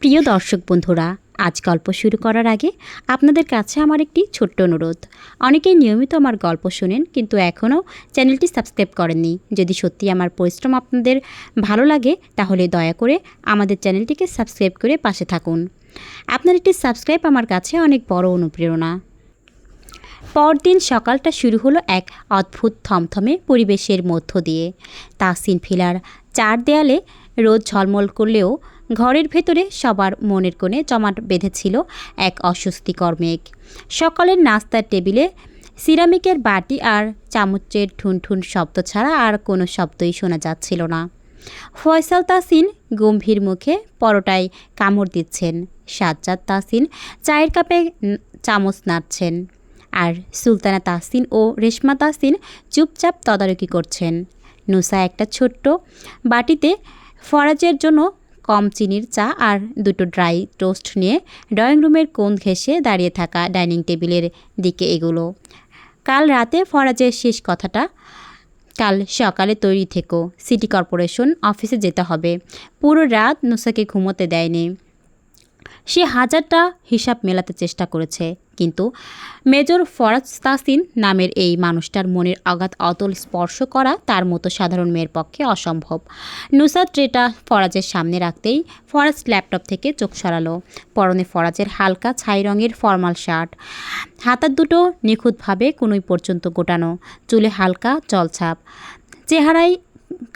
প্রিয় দর্শক বন্ধুরা, আজ গল্প শুরু করার আগে আপনাদের কাছে আমার একটি ছোট্ট অনুরোধ। অনেকেই নিয়মিত আমার গল্প শোনেন কিন্তু এখনও চ্যানেলটি সাবস্ক্রাইব করেননি। যদি সত্যি আমার পরিশ্রম আপনাদের ভালো লাগে তাহলে দয়া করে আমাদের চ্যানেলটিকে সাবস্ক্রাইব করে পাশে থাকুন। আপনার একটি সাবস্ক্রাইব আমার কাছে অনেক বড় অনুপ্রেরণা। পরদিন সকালটা শুরু হলো এক অদ্ভুত থমথমে পরিবেশের মধ্য দিয়ে। তাহসিন ভিলার চার দেয়ালে রোদ ঝলমল করলেও ঘরের ভেতরে সবার মনের কোণে জমাট বেঁধেছিল এক অস্বস্তিকর মেঘ। সকালের নাস্তার টেবিলে সিরামিকের বাটি আর চামচের ঠুনঠুন শব্দ ছাড়া আর কোনো শব্দই শোনা যাচ্ছিল না। ফয়সাল তাহসিন গম্ভীর মুখে পরোটায় কামড় দিচ্ছেন, সাজ্জাদ তাহসিন চায়ের কাপে চামচ নাড়ছেন, আর সুলতানা তাহসিন ও রেশমা তাহসিন চুপচাপ তদারকি করছেন। নুসা একটা ছোট্ট বাটিতে ফরাজের জন্য কম চিনির চা আর দুটো ড্রাই টোস্ট নিয়ে ড্রয়িং রুমের কোণ ঘেঁষে দাঁড়িয়ে থাকা ডাইনিং টেবিলের দিকে এগুলো। কাল রাতে ফরাজের শেষ কথাটা, কাল সকালে তৈরি থেকো, সিটি কর্পোরেশন অফিসে যেতে হবে। পুরো রাত নুসাকে ঘুমোতে দেয়নি। সে হাজারটা হিসাব মেলাতে চেষ্টা করেছে, কিন্তু মেজর ফরাজ তাহসিন নামের এই মানুষটার মনের অগাধ অতল স্পর্শ করা তার মতো সাধারণ মেয়ের পক্ষে অসম্ভব। নুসা ট্রেটা ফরাজের সামনে রাখতেই ফরাজ ল্যাপটপ থেকে চোখ সরালো। পরনে ফরাজের হালকা ছাই রঙের ফর্মাল শার্ট, হাতার দুটো নিখুঁতভাবে কনুই পর্যন্ত গোটানো, চুলে হালকা জলছাপ, চেহারায়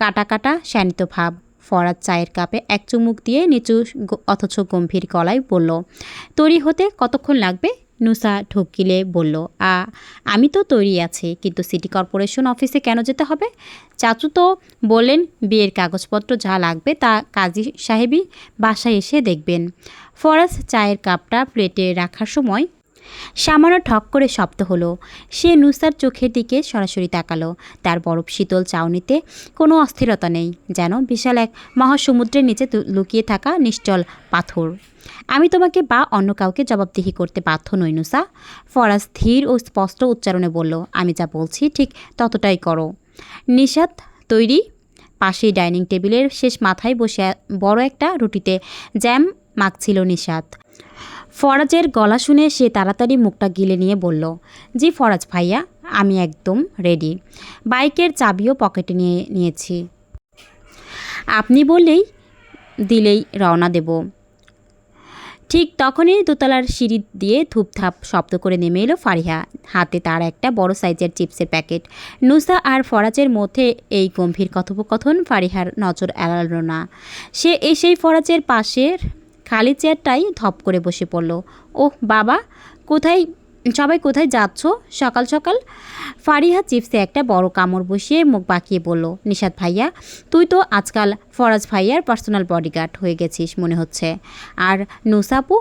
কাটা কাটা শানিত ভাব। ফরাজ চায়ের কাপে এক চুমুক দিয়ে নিচু অথচ গম্ভীর গলায় বলল, তৈরি হতে কতক্ষণ লাগবে? নুসা ঢোকিলে বলল, আমি তো তৈরি আছি, কিন্তু সিটি কর্পোরেশন অফিসে কেন যেতে হবে? চাচু তো বললেন বিয়ের কাগজপত্র যা লাগবে তা কাজী সাহেবই বাসায় এসে দেখবেন। ফরাজ চায়ের কাপটা প্লেটে রাখার সময় সামান্য ঠক করে শব্দ হলো। সে নুসার চোখের দিকে সরাসরি তাকালো। তার বরফ শীতল চাউনিতে কোনো অস্থিরতা নেই, যেন বিশাল এক মহাসমুদ্রের নিচে লুকিয়ে থাকা নিশ্চল পাথর। আমি তোমাকে বা অন্য কাউকে জবাবদিহি করতে বাধ্য নই নুসা, ফরাজ ধীর ও স্পষ্ট উচ্চারণে বলল। আমি যা বলছি ঠিক ততটাই করো। নিশাত তৈরি? পাশেই ডাইনিং টেবিলের শেষ মাথায় বসে বড় একটা রুটিতে জ্যাম মাখছিল নিশাত। ফরাজের গলা শুনে সে তাড়াতাড়ি মুখটা গিলে নিয়ে বলল, জি ফরাজ ভাইয়া, আমি একদম রেডি। বাইকের চাবিও পকেটে নিয়েছি, আপনি বললেই দিলেই রওনা দেব। ঠিক তখনই দোতলার সিঁড়ি দিয়ে ধূপধাপ শব্দ করে নেমে এলো ফারিহা, হাতে তার একটা বড় সাইজের চিপসের প্যাকেট। নুসা আর ফরাজের মধ্যে এই গম্ভীর কথোপকথন ফারিহার নজর এড়ালো না। সে এসেই ফরাজের পাশের খালি চেয়ারটাই ধপ করে বসে পড়ল। ওহ বাবা, সবাই কোথায় যাচ্ছ সকাল সকাল? ফারিহা চিপসে একটা বড় কামড় বসিয়ে মুখ বাঁকিয়ে বলল, নিশাত ভাইয়া, তুই তো আজকাল ফরাজ ভাইয়ার পার্সোনাল বডিগার্ড হয়ে গেছিস মনে হচ্ছে। আর নুসাপু,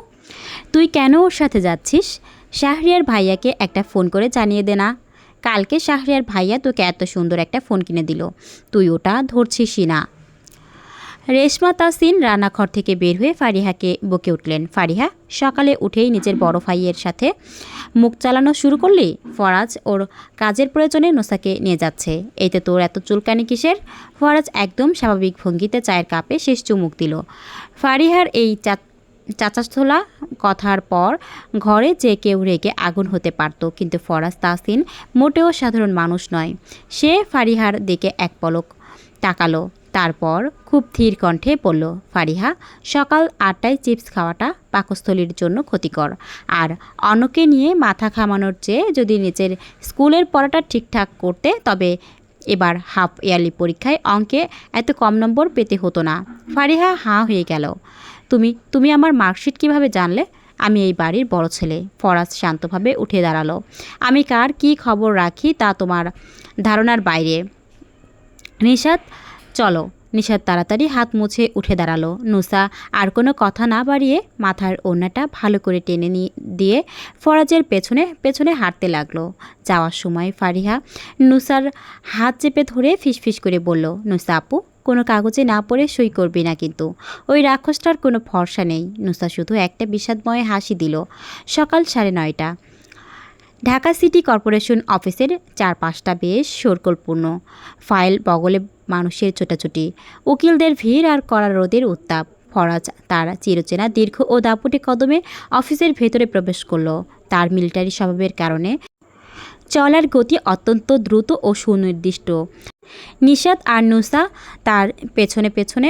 তুই কেন ওর সাথে যাচ্ছিস? শাহরিয়ার ভাইয়াকে একটা ফোন করে জানিয়ে দে না। কালকে শাহরিয়ার ভাইয়া তোকে এত সুন্দর একটা ফোন কিনে দিল, তুই ওটা ধরছিসই না। রেশমা তাহসিন রান্নাঘর থেকে বের হয়ে ফারিহাকে বকে উঠলেন, ফারিহা, সকালে উঠেই নিজের বড় ভাইয়ের সাথে মুখ চালানো শুরু করলি? ফরাজ ওর কাজের প্রয়োজনে নুসাকে নিয়ে যাচ্ছে, এতে তোর এত চুলকানি কিসের? ফরাজ একদম স্বাভাবিক ভঙ্গিতে চায়ের কাপে শেষ চুমুক দিল। ফারিহার এই চাচাস্থলা কথার পর ঘরে যে কেউ রেগে আগুন হতে পারত, কিন্তু ফরাজ তাহসিন মোটেও সাধারণ মানুষ নয়। সে ফারিহার দিকে এক পলক তাকালো, তারপর খুব ধীর কণ্ঠে বলল, ফারিহা, সকাল 8টায় চিপস খাওয়াটা পাকস্থলীর জন্য ক্ষতিকর, আর অন্যকে নিয়ে মাথা ঘামানোর চেয়ে যদি নিজের স্কুলের পড়াটা ঠিকঠাক করতে তবে এবার হাফ ইয়ারলি পরীক্ষায় অঙ্কে এত কম নম্বর পেতে হতো না। ফারিহা হাঁ হয়ে গেল। তুমি আমার মার্কশিট কিভাবে জানলে? আমি এই বাড়ির বড় ছেলে। ফরাজ শান্তভাবে উঠে দাঁড়ালো। আমি কার কী খবর রাখি তা তোমার ধারণার বাইরে। নিশাত, চলো। নিশাত তাড়াতাড়ি হাত মুছে উঠে দাঁড়ালো। নুসা আর কোনো কথা না বাড়িয়ে মাথার ওড়নাটা ভালো করে টেনে দিয়ে ফরাজের পেছনে পেছনে হাঁটতে লাগলো। যাওয়ার সময় ফারিহা নুসার হাত চেপে ধরে ফিসফিস করে বলল, নুসা আপু, কোনো কাগজে না পড়ে সই করবি না কিন্তু। ওই রাক্ষসটার কোনো ভরসা নেই। নুসা শুধু একটা বিষাদময় হাসি দিল। সকাল 9:30। ঢাকা সিটি কর্পোরেশন অফিসের চারপাশটা বেশ শোরগোলপূর্ণ। ফাইল বগলে মানুষের ছোটাছুটি, উকিলদের ভিড় আর কড়া রোদের উত্তাপ। ফরাজ তার চিরচেনা দীর্ঘ ও দাপুটে কদমে অফিসের ভেতরে প্রবেশ করলো। তার মিলিটারি স্বভাবের কারণে চলার গতি অত্যন্ত দ্রুত ও সুনির্দিষ্ট। নিশাত আর নুসা তার পেছনে পেছনে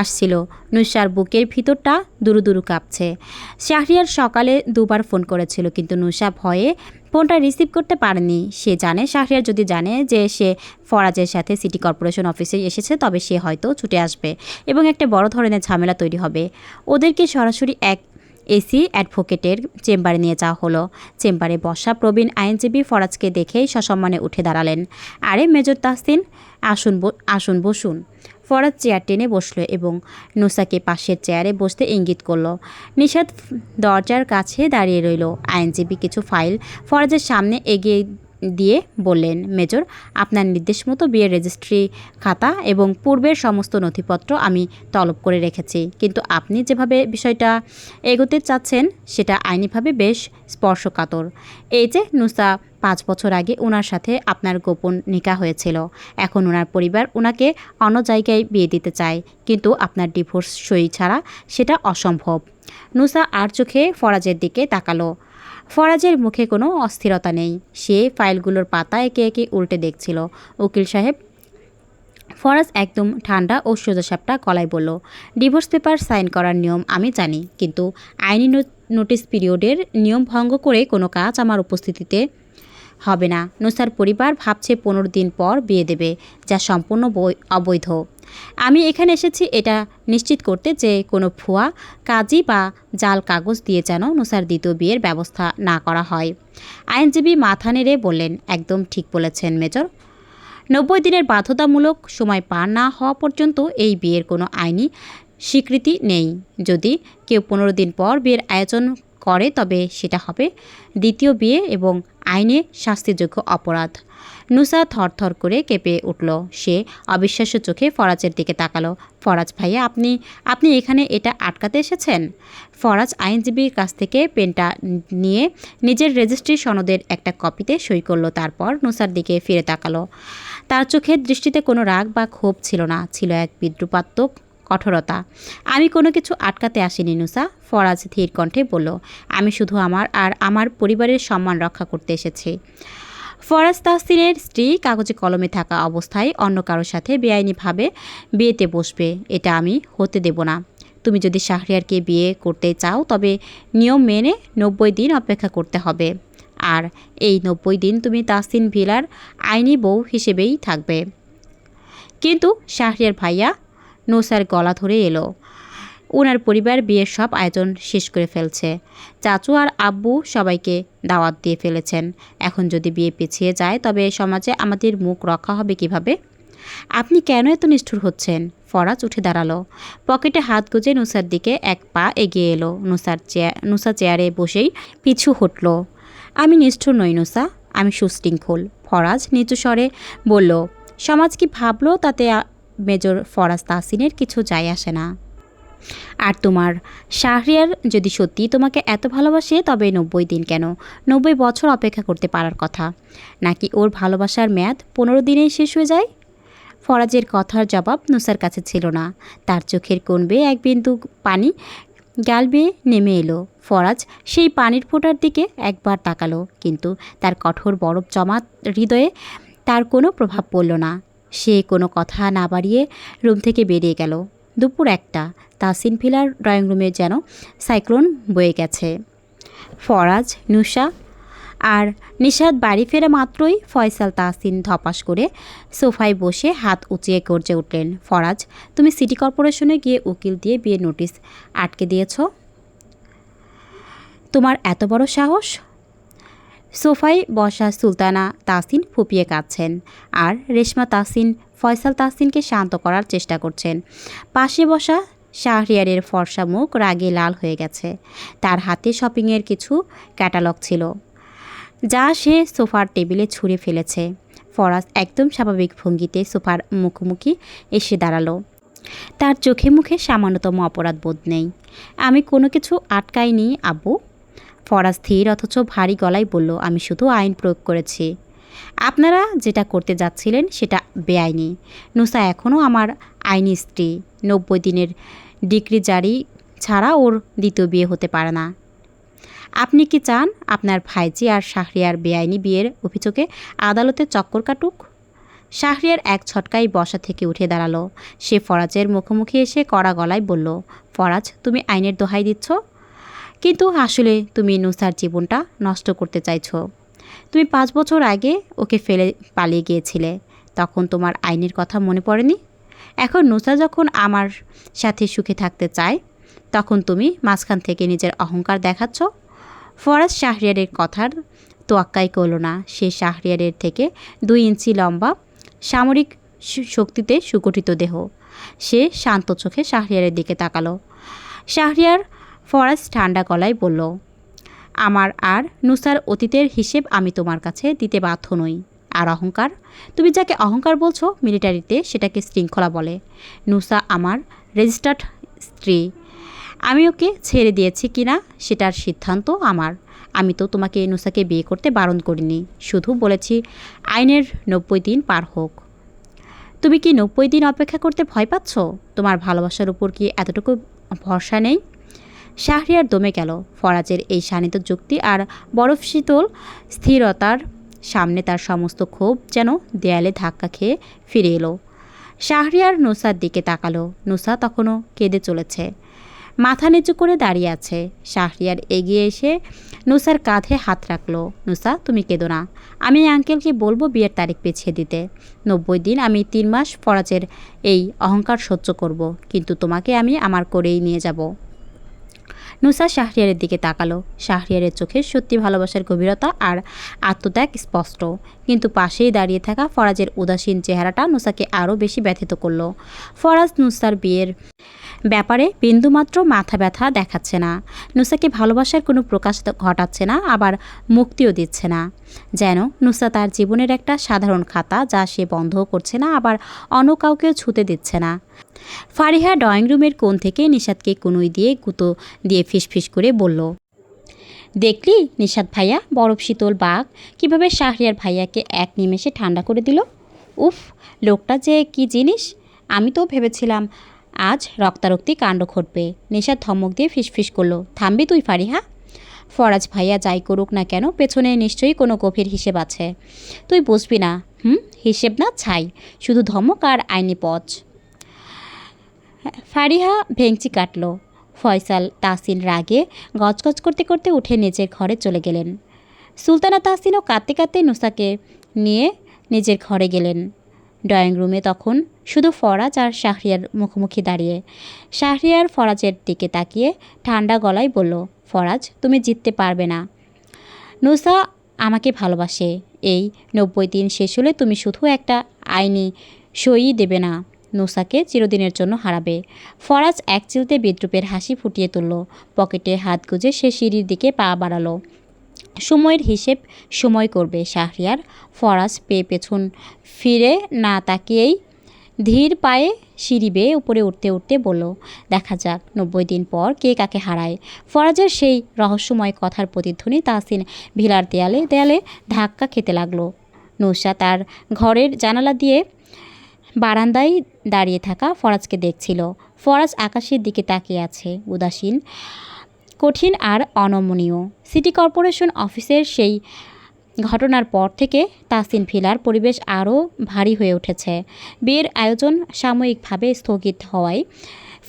আসছিল। নুসার বুকের ভিতরটা দুরু দুরু কাঁপছে। শাহরিয়ার সকালে দুবার ফোন করেছিল, কিন্তু নুসা ভয়ে ফোনটা রিসিভ করতে পারেনি। সে জানে শাহরিয়ার যদি জানে যে সে ফরাজের সাথে সিটি কর্পোরেশন অফিসে এসেছে, তবে সে হয়তো ছুটে আসবে এবং একটা বড় ধরনের ঝামেলা তৈরি হবে। ওদেরকে সরাসরি এক এসি অ্যাডভোকেটের চেম্বারে নিয়ে যাওয়া হলো। চেম্বারে বসা প্রবীণ আইনজীবী ফরাজকে দেখেই সসম্মানে উঠে দাঁড়ালেন। আরে মেজর তাহসিন, আসুন বসুন। ফরাজ চেয়ার টেনে বসল এবং নুসাকে পাশের চেয়ারে বসতে ইঙ্গিত করল। নিশাত দরজার কাছে দাঁড়িয়ে রইল। আইনজীবী কিছু ফাইল ফরাজের সামনে এগিয়ে দিয়ে বললেন, মেজর, আপনার নির্দেশ মতো বিয়ের রেজিস্ট্রি খাতা এবং পূর্বের সমস্ত নথিপত্র আমি তলব করে রেখেছি, কিন্তু আপনি যেভাবে বিষয়টা এগোতে চাচ্ছেন সেটা আইনিভাবে বেশ স্পর্শকাতর। এই যে নুসা 5 বছর আগে ওনার সাথে আপনার গোপন নিকাহ হয়েছিল। এখন ওনার পরিবার ওনাকে অন্য জায়গায় বিয়ে দিতে চায়, কিন্তু আপনার ডিভোর্স সই ছাড়া সেটা অসম্ভব। নুসা আর চোখে ফরাজের দিকে তাকালো। ফরাজের মুখে কোনো অস্থিরতা নেই। সে ফাইলগুলোর পাতা একে একে উল্টে দেখছিল। উকিল সাহেব, ফরাজ একদম ঠান্ডা ও সোজাসাপটা গলায় বলল, ডিভোর্স পেপার সাইন করার নিয়ম আমি জানি, কিন্তু আইনি নোটিস পিরিয়ডের নিয়ম ভঙ্গ করে কোনো কাজ আমার উপস্থিতিতে হবে না। নুসার পরিবার ভাবছে 15 দিন পর বিয়ে দেবে, যা সম্পূর্ণ অবৈধ। আমি এখানে এসেছি এটা নিশ্চিত করতে যে কোনো ভুয়া কাজী বা জাল কাগজ দিয়ে যেন নুসার দ্বিতীয় বিয়ের ব্যবস্থা না করা হয়। আইনজীবী মাথা নেড়ে বললেন, একদম ঠিক বলেছেন মেজর। 90 দিনের বাধ্যতামূলক সময় পার না হওয়া পর্যন্ত এই বিয়ের কোনো আইনি স্বীকৃতি নেই। যদি কেউ 15 দিন পর বিয়ের আয়োজন করে, তবে সেটা হবে দ্বিতীয় বিয়ে এবং আইনে শাস্তিযোগ্য অপরাধ। নুসা থরথর করে কেঁপে উঠল। সে অবিশ্বাস্য চোখে ফরাজের দিকে তাকালো। ফরাজ ভাইয়া, আপনি এখানে এটা আটকাতে এসেছেন? ফরাজ আইনজীবীর কাছ থেকে পেনটা নিয়ে নিজের রেজিস্ট্রি সনদের একটা কপিতে সই করলো। তারপর নুসার দিকে ফিরে তাকালো। তার চোখের দৃষ্টিতে কোনো রাগ বা ক্ষোভ ছিল না, ছিল এক বিদ্রুপাত্মক কঠোরতা। আমি কোনো কিছু আটকাতে আসিনি নুসা, ফরাজ ধীর কণ্ঠে বলল। আমি শুধু আমার আর আমার পরিবারের সম্মান রক্ষা করতে এসেছি। ফরাজ তাহসিনের স্ত্রী কাগজে কলমে থাকা অবস্থায় অন্য কারোর সাথে বেআইনিভাবে বিয়েতে বসবে, এটা আমি হতে দেব না। তুমি যদি শাহরিয়ারকে বিয়ে করতে চাও, তবে নিয়ম মেনে 90 দিন অপেক্ষা করতে হবে। আর এই 90 দিন তুমি তাহসিন ভিলার আইনি বউ হিসেবেই থাকবে। কিন্তু শাহরিয়ার ভাইয়া, নুসার গলা ধরে এলো। ওনার পরিবার বিয়ের সব আয়োজন শেষ করে ফেলছে। চাচু আর আব্বু সবাইকে দাওয়াত দিয়ে ফেলেছেন। এখন যদি বিয়ে পিছিয়ে যায়, তবে সমাজে আমাদের মুখ রক্ষা হবে কিভাবে? আপনি কেন এত নিষ্ঠুর হচ্ছেন? ফরাজ উঠে দাঁড়ালো। পকেটে হাত গুজে নুসার দিকে এক পা এগিয়ে এলো। নুসা চেয়ারে বসেই পিছু হটল। আমি নিষ্ঠুর নই নুসা, আমি সুশৃঙ্খল। ফরাজ নিচু স্বরে বলল। সমাজ কি ভাবলো তাতে মেজর ফরাজ তাহসিনের কিছু যায় আসে না। আর তোমার শাহরিয়ার যদি সত্যি তোমাকে এত ভালোবাসে, তবে 90 দিন কেন, 90 বছর অপেক্ষা করতে পারার কথা। নাকি ওর ভালোবাসার মেয়াদ 15 দিনেই শেষ হয়ে যায়? ফরাজের কথার জবাব নুসার কাছে ছিল না। তার চোখের কোণ বেয়ে এক বিন্দু পানি গাল বেয়ে নেমে এলো। ফরাজ সেই পানির ফোঁটার দিকে একবার তাকালো, কিন্তু তার কঠোর বরফ জমা হৃদয়ে তার কোনো প্রভাব পড়ল না। সে কোনো কথা না বাড়িয়ে রুম থেকে বেরিয়ে গেল। দুপুর 1টা। তাহসিন ভিলার ড্রয়িং রুমে যেন সাইক্লোন বয়ে গেছে। ফরাজ, নুসা আর নিশাত বাড়ি ফেরা মাত্রই ফয়সাল তাহসিন ধপাস করে সোফায় বসে হাত উঁচিয়ে গর্জে উঠলেন। ফরাজ, তুমি সিটি কর্পোরেশনে গিয়ে উকিল দিয়ে বিয়ের নোটিশ আটকে দিয়েছ? তোমার এত বড় সাহস? সোফায় বসা সুলতানা তাহসিন ফুপিয়ে কাঁদছেন, আর রেশমা তাহসিন ফয়সাল তাহসিনকে শান্ত করার চেষ্টা করছেন। পাশে বসা শাহরিয়ারের ফর্সা মুখ রাগে লাল হয়ে গেছে। তার হাতে শপিংয়ের কিছু ক্যাটালগ ছিল, যা সে সোফার টেবিলে ছুঁড়ে ফেলেছে। ফরাজ একদম স্বাভাবিক ভঙ্গিতে সোফার মুখোমুখি এসে দাঁড়ালো। তার চোখে মুখে সামান্যতম অপরাধ বোধ নেই। আমি কোনো কিছু আটকাইনি আব্বু। ফরাজ স্থির অথচ ভারী গলায় বলল, আমি শুধু আইন প্রয়োগ করেছি। আপনারা যেটা করতে যাচ্ছিলেন সেটা বেআইনি। নুসা এখনও আমার আইনি স্ত্রী। 90 দিনের ডিগ্রি জারি ছাড়া ওর দ্বিতীয় বিয়ে হতে পারে না। আপনি কি চান আপনার ভাইজি আর শাহরিয়ার বেআইনি বিয়ের অভিযোগে আদালতে চক্কর কাটুক? শাহরিয়ার এক ছটকায় বসা থেকে উঠে দাঁড়ালো। সে ফরাজের মুখোমুখি এসে কড়া গলায় বলল, ফরাজ, তুমি আইনের দোহাই দিচ্ছ, কিন্তু আসলে তুমি নুসার জীবনটা নষ্ট করতে চাইছো। তুমি 5 বছর আগে ওকে ফেলে পালিয়ে গিয়েছিলে, তখন তোমার আইনের কথা মনে পড়েনি? এখন নুসা যখন আমার সাথে সুখে থাকতে চায়, তখন তুমি মাঝখান থেকে নিজের অহংকার দেখাচ্ছ। ফরাজ শাহরিয়ারের কথার তোয়াক্কাই করল না। সে শাহরিয়ারের থেকে 2 ইঞ্চি লম্বা, সামরিক শক্তিতে সুগঠিত দেহ। সে শান্ত চোখে শাহরিয়ারের দিকে তাকালো। শাহরিয়ার ফরাজ ঠান্ডা গলায় বলল, আমার আর নুসার অতীতের হিসেব আমি তোমার কাছে দিতে বাধ্য নই। আর অহংকার, তুমি যাকে অহংকার বলছো মিলিটারিতে সেটাকে শৃঙ্খলা বলে। নুসা আমার রেজিস্টার্ড স্ত্রী। আমি ওকে ছেড়ে দিয়েছি কিনা সেটার সিদ্ধান্ত আমার। আমি তো তোমাকে নুসাকে বিয়ে করতে বারণ করিনি, শুধু বলেছি আইনের 90 দিন পার হোক। তুমি কি 90 দিন অপেক্ষা করতে ভয় পাচ্ছ? তোমার ভালোবাসার উপর কি এতটুকু ভরসা নেই? শাহরিয়ার দমে গেল। ফরাজের এই শানিত যুক্তি আর বরফ শীতল স্থিরতার সামনে তার সমস্ত ক্ষোভ যেন দেয়ালে ধাক্কা খেয়ে ফিরে এলো। শাহরিয়ার নুসার দিকে তাকালো। নুসা তখনও কেঁদে চলেছে, মাথা নিচু করে দাঁড়িয়ে আছে। শাহরিয়ার এগিয়ে এসে নুসার কাঁধে হাত রাখলো। নুসা, তুমি কেঁদো না। আমি আঙ্কেলকে বলবো বিয়ের তারিখ পিছিয়ে দিতে। 90 দিন, আমি 3 মাস ফরাজের এই অহংকার সহ্য করব, কিন্তু তোমাকে আমি আমার করেই নিয়ে যাব। নুসা শাহরিয়ারের দিকে তাকালো। শাহরিয়ারের চোখে সত্যি ভালোবাসার গভীরতা আর আত্মত্যাগ স্পষ্ট, কিন্তু পাশেই দাঁড়িয়ে থাকা ফরাজের উদাসীন চেহারাটা নুসাকে আরও বেশি ব্যথিত করল। ফরাজ নুসার বিয়ের ব্যাপারে বিন্দুমাত্র মাথা ব্যথা দেখাচ্ছে না, নুসাকে ভালোবাসার কোনো প্রকাশ ঘটাচ্ছে না, আবার মুক্তিও দিচ্ছে না। যেন নুসা তার জীবনের একটা সাধারণ খাতা, যা সে বন্ধও করছে না, আবার অন্য কাউকেও ছুতে দিচ্ছে না। ফারিহা ড্রয়িং রুমের কোণ থেকে নিশাদকে কুনুই দিয়ে গুঁতো দিয়ে ফিসফিস করে বলল, দেখলি নিশাদ ভাইয়া, বরফ শীতল বাঘ কীভাবে শাহরিয়ার ভাইয়াকে এক নিমেষে ঠান্ডা করে দিল। উফ, লোকটা যে কি জিনিস! আমি তো ভেবেছিলাম আজ রক্তারক্তি কাণ্ড ঘটবে। নিশাদ ধমক দিয়ে ফিসফিস করলো, থামবি তুই ফারিহা? ফরাজ ভাইয়া যাই করুক না কেন, পেছনে নিশ্চয়ই কোনো গভীর হিসেব আছে। তুই বুঝবি না। হিসেব না ছাই, শুধু ধমক আর আইনি পথ। ফারিহা ভেংচি কাটল। ফয়সাল তাহসিন রাগে গজগজ করতে করতে উঠে নিজের ঘরে চলে গেলেন। সুলতানা তাহসিনও কাঁদতে কাঁদতে নুসাকে নিয়ে নিজের ঘরে গেলেন। ড্রয়িং রুমে তখন শুধু ফরাজ আর শাহরিয়ার মুখোমুখি দাঁড়িয়ে। শাহরিয়ার ফরাজের দিকে তাকিয়ে ঠান্ডা গলায় বলল, ফরাজ, তুমি জিততে পারবে না। নুসা আমাকে ভালোবাসে। এই 90 দিন শেষ হলে তুমি শুধু একটা আইনি সই দেবে না, নুসাকে চিরদিনের জন্য হারাবে। ফরাজ এক চিলতে বিদ্রুপের হাসি ফুটিয়ে তুলল। পকেটে হাত গুজে সে সিঁড়ির দিকে পা বাড়ালো। সময়ের হিসেব সময় করবে শাহরিয়ার। ফরাজ পেছন ফিরে না তাকিয়েই ধীর পায়ে সিঁড়ি বেয়ে উপরে উঠতে উঠতে বলল, দেখা যাক 90 দিন পর কে কাকে হারায়। ফরাজের সেই রহস্যময় কথার প্রতিধ্বনি তাহসিন ভিলার দেয়ালে দেয়ালে ধাক্কা খেতে লাগলো। নুসা তার ঘরের জানালা দিয়ে বারান্দায় দাঁড়িয়ে থাকা ফরাজকে দেখছিল। ফরাজ আকাশের দিকে তাকিয়ে আছে, উদাসীন, কঠিন আর অনমনীয়। সিটি কর্পোরেশন অফিসের সেই ঘটনার পর থেকে তাহসিন ভিলার পরিবেশ আরও ভারী হয়ে উঠেছে। বিয়ের আয়োজন সাময়িকভাবে স্থগিত হওয়ায়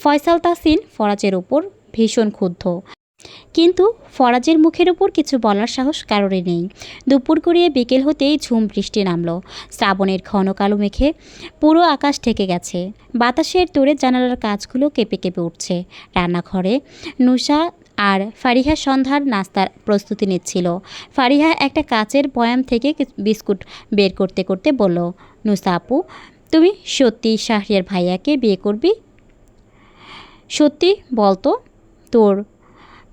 ফয়সাল তাহসিন ফরাজের উপর ভীষণ ক্ষুব্ধ, কিন্তু ফরাজের মুখের উপর কিছু বলার সাহস কারোরই নেই। দুপুর গড়িয়ে বিকেল হতেই ঝুম বৃষ্টি নামল। শ্রাবণের ঘন কালো মেঘে পুরো আকাশ ঢেকে গেছে। বাতাসের তোড়ে জানালার কাঁচগুলো কেঁপে কেঁপে উঠছে। রান্নাঘরে নুসা আর ফারিহা সন্ধ্যার নাস্তার প্রস্তুতি নিচ্ছিল। ফারিহা একটা কাচের বয়াম থেকে বিস্কুট বের করতে করতে বলল, নুসা আপু, তুমি সত্যি শাহরিয়ার ভাইয়াকে বিয়ে করবি? সত্যি বলতো, তোর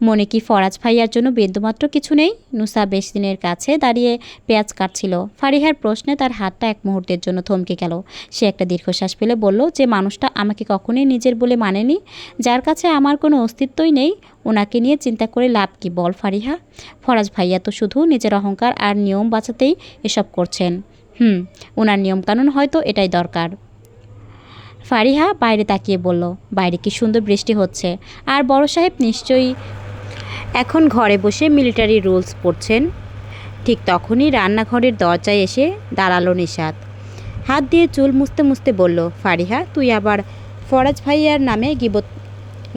মনে কি ফরাজ ভাইয়ার জন্য বিন্দুমাত্র কিছু নেই? নুসা বেসিনের কাছে দাঁড়িয়ে পেঁয়াজ কাটছিল। ফারিহার প্রশ্নে তার হাতটা এক মুহূর্তের জন্য থমকে গেল। সে একটা দীর্ঘশ্বাস ফেলে বলল, যে মানুষটা আমাকে কখনোই নিজের বলে মানেনি, যার কাছে আমার কোনো অস্তিত্বই নেই, ওনাকে নিয়ে চিন্তা করে লাভ কি বল ফারিহা? ফরাজ ভাইয়া তো শুধু নিজের অহংকার আর নিয়ম বাঁচাতেই এসব করছেন। ওনার নিয়মকানুন হয়তো এটাই দরকার। ফারিহা বাইরে তাকিয়ে বলল, বাইরে কি সুন্দর বৃষ্টি হচ্ছে, আর বড় সাহেব নিশ্চয়ই এখন ঘরে বসে মিলিটারি রুলস পড়ছেন। ঠিক তখনই রান্নাঘরের দরজায় এসে দাঁড়ালো নিশাত। হাত দিয়ে চুল মুছতে মুছতে বলল, ফারিহা, তুই আবার ফরাজ ভাইয়ার নামে গিবত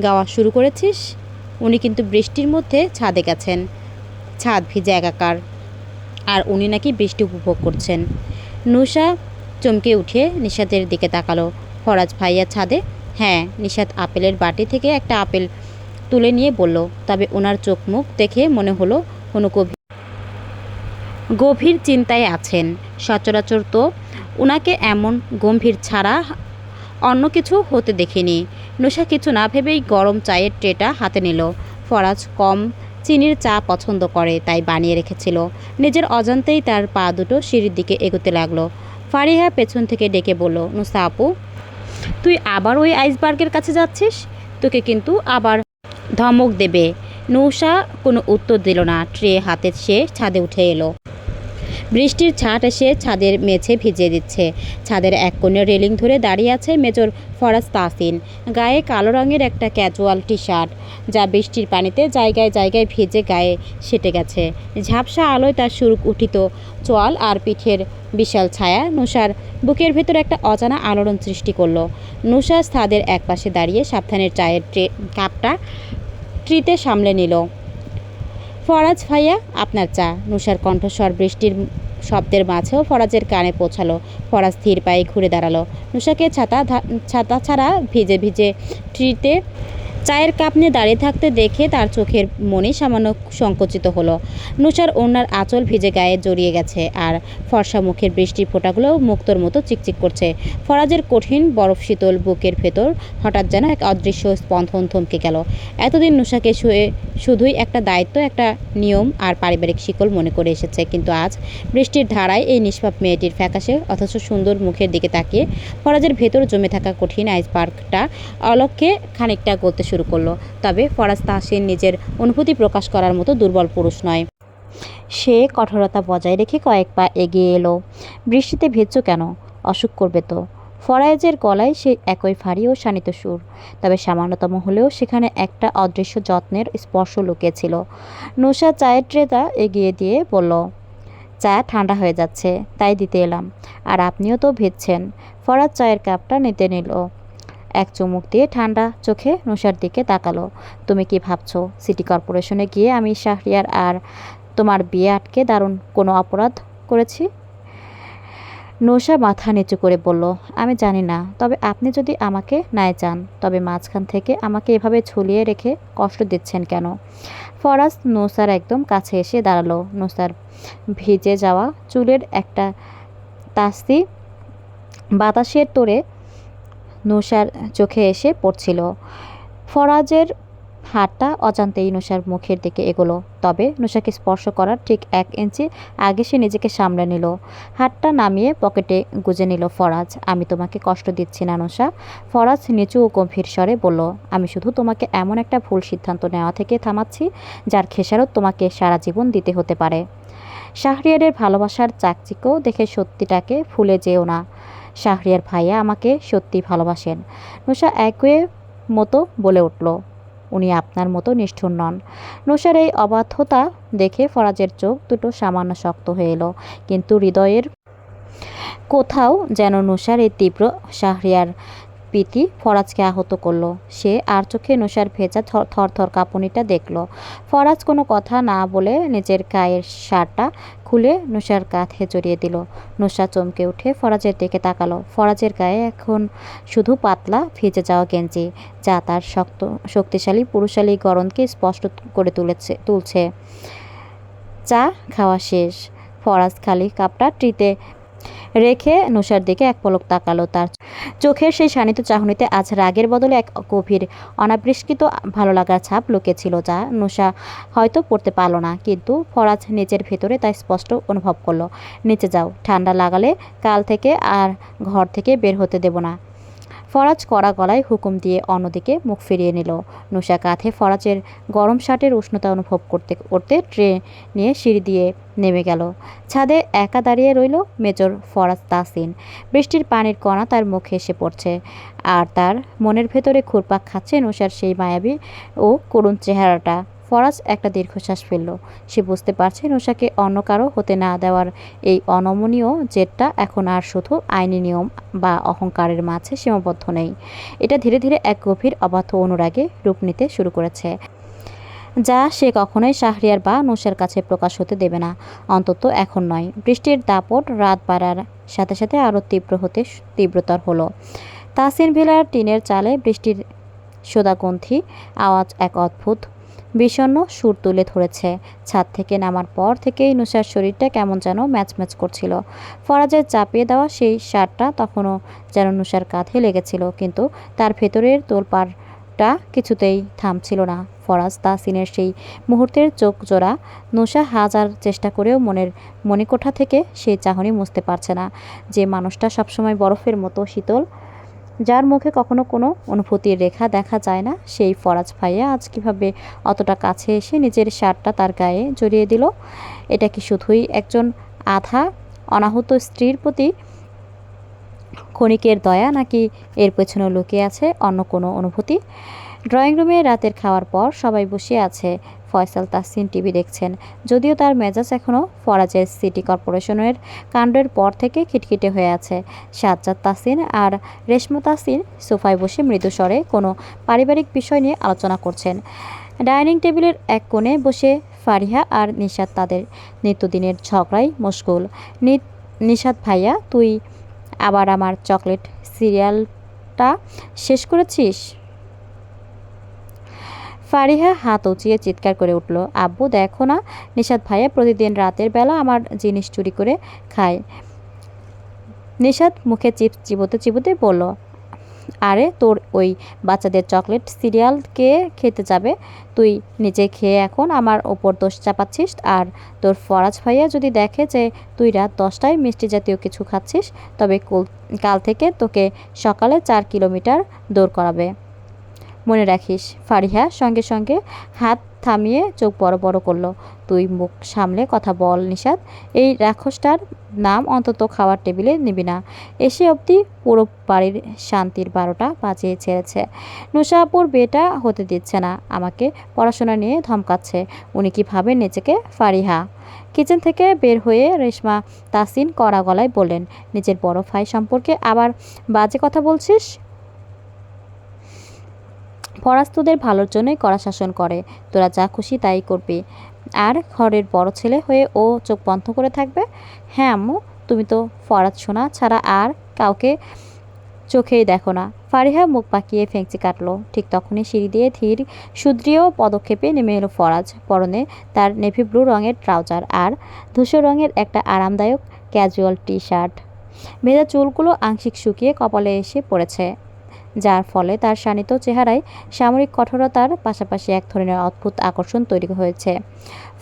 গাওয়া শুরু করেছিস? উনি কিন্তু বৃষ্টির মধ্যে ছাদে গেছেন, ছাদ ভিজে একাকার, আর উনি নাকি বৃষ্টি উপভোগ করছেন। নুসা চমকে উঠে নিশাতের দিকে তাকালো। ফরাজ ভাইয়া ছাদে? হ্যাঁ। নিশাত আপেলের বাটি থেকে একটা আপেল তুলে নিয়ে বলল, তবে ওনার চোখ মুখ দেখে মনে হলো কোনো গভীর চিন্তায় আছেন। সচরাচর তো ওনাকে এমন গম্ভীর ছাড়া অন্য কিছু হতে দেখিনি। নুসা কিছু না ভেবেই গরম চায়ের ট্রেটা হাতে নিল। ফরাজ কম চিনির চা পছন্দ করে, তাই বানিয়ে রেখেছিল। নিজের অজান্তেই তার পা দুটো সিঁড়ির দিকে এগোতে লাগলো। ফারিহা পেছন থেকে ডেকে বলল, নুসা আপু, তুই আবার ওই আইসবার্গের কাছে যাচ্ছিস? তোকে কিন্তু আবার ধমক দেবে। নৌসা কোনো উত্তর দিল না। ট্রে হাতে সে ছাদে উঠে এলো। বৃষ্টির ছাট এসে ছাদের মেঝে ভিজিয়ে দিচ্ছে। ছাদের এক কোণে রেলিং ধরে দাঁড়িয়ে আছে মেজর ফরাজ তাহসিন। গায়ে কালো রঙের একটা ক্যাজুয়াল টি শার্ট, যা বৃষ্টির পানিতে জায়গায় জায়গায় ভিজে গায়ে সেটে গেছে। ঝাপসা আলোয় তার সুরুক উঠিত চোয়াল আর পিঠের বিশাল ছায়া নুসার বুকের ভেতর একটা অজানা আলোড়ন সৃষ্টি করলো। নুসা ছাদের একপাশে দাঁড়িয়ে সাবধানের চায়ের কাপটা ট্রিতে সামলে নিল। ফরাজ ভাইয়া, আপনার চা। নুসার কণ্ঠস্বর বৃষ্টির শব্দের মাঝেও ফরাজের কানে পৌঁছালো। ফরাজ ধীর পায়ে ঘুরে দাঁড়ালো। নুসাকে ছাতা ছাড়া ভিজে ভিজে ট্রিতে চায়ের কাপ নিয়ে দাঁড়িয়ে থাকতে দেখে তার চোখের মনি সামান্য সংকুচিত হলো। নুসার ওড়নার আঁচল ভিজে গায়ে জড়িয়ে গেছে, আর ফর্সা মুখের বৃষ্টির ফোঁটাগুলো মুক্তোর মতো চিকচিক করছে। ফরাজের কঠিন বরফ শীতল বুকের ভেতর হঠাৎ যেন এক অদৃশ্য স্পন্দন থমকে গেল। এতদিন নুসাকে শুধুই একটা দায়িত্ব, একটা নিয়ম আর পারিবারিক শিকল মনে করে এসেছে, কিন্তু আজ বৃষ্টির ধারায় এই নিষ্পাপ মেয়েটির ফ্যাকাশে অথচ সুন্দর মুখের দিকে তাকিয়ে ফরাজের ভেতর জমে থাকা কঠিন আইসবার্গটা অলক্ষ্যে খানিকটা গলতে শুরু করলো। তবে ফরাজ তাহসিন নিজের অনুভূতি প্রকাশ করার মতো দুর্বল পুরুষ নয়। সে কঠোরতা বজায় রেখে কয়েক পা এগিয়ে এলো। বৃষ্টিতে ভিজছো কেন? অসুখ করবে তো। ফরায়েজের গলায় সেই একই ভারী ও শানিত সুর, তবে সামান্যতম হলেও সেখানে একটা অদৃশ্য যত্নের স্পর্শ লুকিয়েছিল। নুসা চায়ের ট্রেটা এগিয়ে দিয়ে বলল, চা ঠান্ডা হয়ে যাচ্ছে, তাই দিতে এলাম। আর আপনিও তো ভিজছেন। ফরাজ চায়ের কাপটা নিতে নিল। এক চুমুক দিয়ে ঠান্ডা চোখে নুসার দিকে তাকালো। তুমি কি ভাবছো সিটি কর্পোরেশনে গিয়ে আমি শাহরিয়ার আর তোমার বিয়ে আটকে দারুণ কোনো অপরাধ করেছি? নুসা মাথা নিচু করে বলল, আমি জানি না, তবে আপনি যদি আমাকে নাই চান, তবে মাঝখান থেকে আমাকে এভাবে ঝুলিয়ে রেখে কষ্ট দিচ্ছেন কেন? ফরাজ নুসার একদম কাছে এসে দাঁড়ালো। নুসার ভিজে যাওয়া চুলের একটা তাস্তি বাতাসের তোড়ে নুসার চোখে এসে পড়ছিল। ফরাজের হাতটা অজান্তেই নুসার মুখের দিকে এগোলো, তবে নুসাকে স্পর্শ করার ঠিক 1 ইঞ্চি আগে সে নিজেকে সামলে নিল। হাতটা নামিয়ে পকেটে গুজে নিল ফরাজ। আমি তোমাকে কষ্ট দিচ্ছি না নুসা। ফরাজ নিচু ও গম্ভীর স্বরে বলল, আমি শুধু তোমাকে এমন একটা ভুল সিদ্ধান্ত নেওয়া থেকে থামাচ্ছি যার খেসারত তোমাকে সারা জীবন দিতে হতে পারে। শাহরিয়ারের ভালোবাসার চাকচিক্য দেখে সত্যিটাকে ভুলে যেও না। শাহরিয়ার ভাইয়া আমাকে সত্যি ভালোবাসেন। নুসা একই মতো বলে উঠল, উনি আপনার মতো নিষ্ঠুর নন। নুসার এই অবাধ্যতা দেখে ফরাজের চোখ দুটো সামান্য শক্ত হয়ে এলো, কিন্তু হৃদয়ের কোথাও যেন নুসার এই তীব্র শাহরিয়ার প্রীতি ফরাজকে আহত করলো। সে আর চোখে নুসার ভেজা থরথর কাঁপুনিটা দেখল। ফরাজ কোনো কথা না বলে নিজের গায়ের শার্টটা খুলে নুসার কাঁধে জড়িয়ে দিল। নুসা চমকে উঠে ফরাজের দিকে তাকালো। ফরাজের গায়ে এখন শুধু পাতলা ভিজে যাওয়া গেঞ্জি, যা তার শক্তিশালী পুরুষালী গড়নকে স্পষ্ট করে তুলছে। চা খাওয়া শেষ। ফরাজ খালি কাপটা ট্রিতে রেখে নুসার দিকে এক পলক তাকালো। তার চোখের সেই শানিত চাহনিতে আজ রাগের বদলে এক গভীর অনাবৃষ্কৃত ভালো লাগার ছাপ লুকিয়েছিল, যা নুসা হয়তো পড়তে পারল না, কিন্তু ফরাজ নিজের ভেতরে তা স্পষ্ট অনুভব করলো। নিচে যাও, ঠান্ডা লাগালে কাল থেকে আর ঘর থেকে বের হতে দেব না। ফরাজ কড়া গলায় হুকুম দিয়ে অন্যদিকে মুখ ফিরিয়ে নিল। নুসা কাঁধে ফরাজের গরম শার্টের উষ্ণতা অনুভব করতে করতে ট্রে নিয়ে সিঁড়ি দিয়ে নেমে গেল। ছাদে একা দাঁড়িয়ে রইল মেজর ফরাজ তাহসিন। বৃষ্টির পানির কণা তার মুখে এসে পড়ছে, আর তার মনের ভেতরে ঘুরপাক খাচ্ছে নুসার সেই মায়াবী ও করুণ চেহারাটা। ফরাজ একটা দীর্ঘশ্বাস ফেলল। সে বুঝতে পারছে নুসাকে অন্য কারো হতে না দেওয়ার এই অনমনীয় জেদটা এখন আর শুধু আইনি নিয়ম বা অহংকারের মাঝে সীমাবদ্ধ নেই। এটা ধীরে ধীরে এক গভীর অবাধ্য অনুরাগে রূপ নিতে শুরু করেছে, যা সে কখনোই শাহরিয়ার বা নুসার কাছে প্রকাশ হতে দেবে না, অন্তত এখন নয়। বৃষ্টির দাপট রাত বাড়ার সাথে সাথে আরও তীব্রতর হলো। তাহসিন ভিলার টিনের চালে বৃষ্টির সোদাগন্ধি আওয়াজ এক অদ্ভুত বিষণ্ণ সুর তুলে ধরেছে। ছাদ থেকে নামার পর থেকেই নুসার শরীরটা কেমন যেন ম্যাচ করছিল। ফরাজের চাপিয়ে দেওয়া সেই শার্টটা তখনও যেন নুসার কাঁধে লেগেছিল, কিন্তু তার ভেতরের তোলপাড়টা কিছুতেই থামছিল না। ফরাজ তাহসিনের সেই মুহূর্তের চোখ জোড়া, নুসা হাজার চেষ্টা করেও মনের মণিকোঠা থেকে সেই চাহনি মুছতে পারছে না। যে মানুষটা সবসময় বরফের মতো শীতল, যার মুখে কখনো কোনো অনুভূতির রেখা দেখা যায় না, সেই ফরাজ ভাইয়া আজ কীভাবে অতটা কাছে এসে নিজের শার্টটা তার গায়ে জড়িয়ে দিল? এটা কি শুধুই একজন আধা অনাহত স্ত্রীর প্রতি ক্ষণিকের দয়া, নাকি এর পেছনে লুকিয়ে আছে অন্য কোনো অনুভূতি? ড্রয়িং রুমে রাতের খাওয়ার পর সবাই বসে আছে। ফয়সাল তাহসিন টিভি দেখছেন। যদিও তার মেজাজ এখনও ফরাজের সিটি কর্পোরেশনের কাণ্ডের পর থেকে খিটখিটে হয়ে আছে। সাজ্জাদ তাহসিন আর রেশমা তাহসিন সোফায় বসে মৃদু স্বরে কোনো পারিবারিক বিষয় নিয়ে আলোচনা করছেন। ডাইনিং টেবিলের এক কোণে বসে ফারিহা আর নিশাত তাদের নিত্যদিনের ঝগড়ায় মশগুল। নিশাত ভাইয়া, তুই আবার আমার চকলেট সিরিয়ালটা শেষ করেছিস? ফারিহা হাত উঁচিয়ে চিৎকার করে উঠল, আব্বু দেখো না, নিশাত ভাইয়া প্রতিদিন রাতের বেলা আমার জিনিস চুরি করে খায়। নিশাত মুখে চিপস চিবোতে চিবোতে বলল, আরে তোর ওই বাচ্চাদের চকলেট সিরিয়াল কে খেতে যাবে? তুই নিজে খেয়ে এখন আমার ওপর দোষ চাপাচ্ছিস। আর তোর ফরাজ ভাইয়া যদি দেখে যে তুই রাত 10টায় মিষ্টি জাতীয় কিছু খাচ্ছিস, তবে কাল থেকে তোকে সকালে 4 কিলোমিটার দৌড় করাবে। মনে রাখিস। ফারিহা সঙ্গে সঙ্গে হাত থামিয়ে চোখ বড় বড় করলো। তুই মুখ সামলে কথা বল নিশাত, এই রাক্ষসটার নাম অন্তত খাওয়ার টেবিলে নিবি না। এসে অবধি পুরো বাড়ির শান্তির 12টা বাজিয়ে ছেড়েছে। নুসা আপুর বিয়েটা হতে দিচ্ছে না, আমাকে পড়াশোনা নিয়ে ধমকাচ্ছে। উনি কি ভাবেন নিজেকে? ফারিহা কিচেন থেকে বের হয়ে রেশমা তাহসিন কড়া গলায় বললেন, নিজের বড় ভাই সম্পর্কে আবার বাজে কথা বলছিস? ফরাজ তোদের ভালোর জন্যই কড়া শাসন করে, তোরা যা খুশি তাই করবি। আর ঘরের বড় ছেলে হয়ে ও চোখ বন্ধ করে থাকবে? হ্যাঁ আম্মু, তুমি তো ফরাজ শোনা ছাড়া আর কাউকে চোখেই দেখো না। ফারিহা মুখ পাকিয়ে ফেংচি কাটলো। ঠিক তখনই সিঁড়ি দিয়ে ধীর সুদৃঢ় পদক্ষেপে নেমে এলো ফরাজ। পরনে তার নেভি ব্লু রঙের ট্রাউজার আর ধূসর রঙের একটা আরামদায়ক ক্যাজুয়াল টি শার্ট। ভেজা চুলগুলো আংশিক শুকিয়ে কপালে এসে পড়েছে, যার ফলে তার শানিত চেহারায় সামরিক কঠোরতার পাশাপাশি এক ধরনের অদ্ভুত আকর্ষণ তৈরি হয়েছে।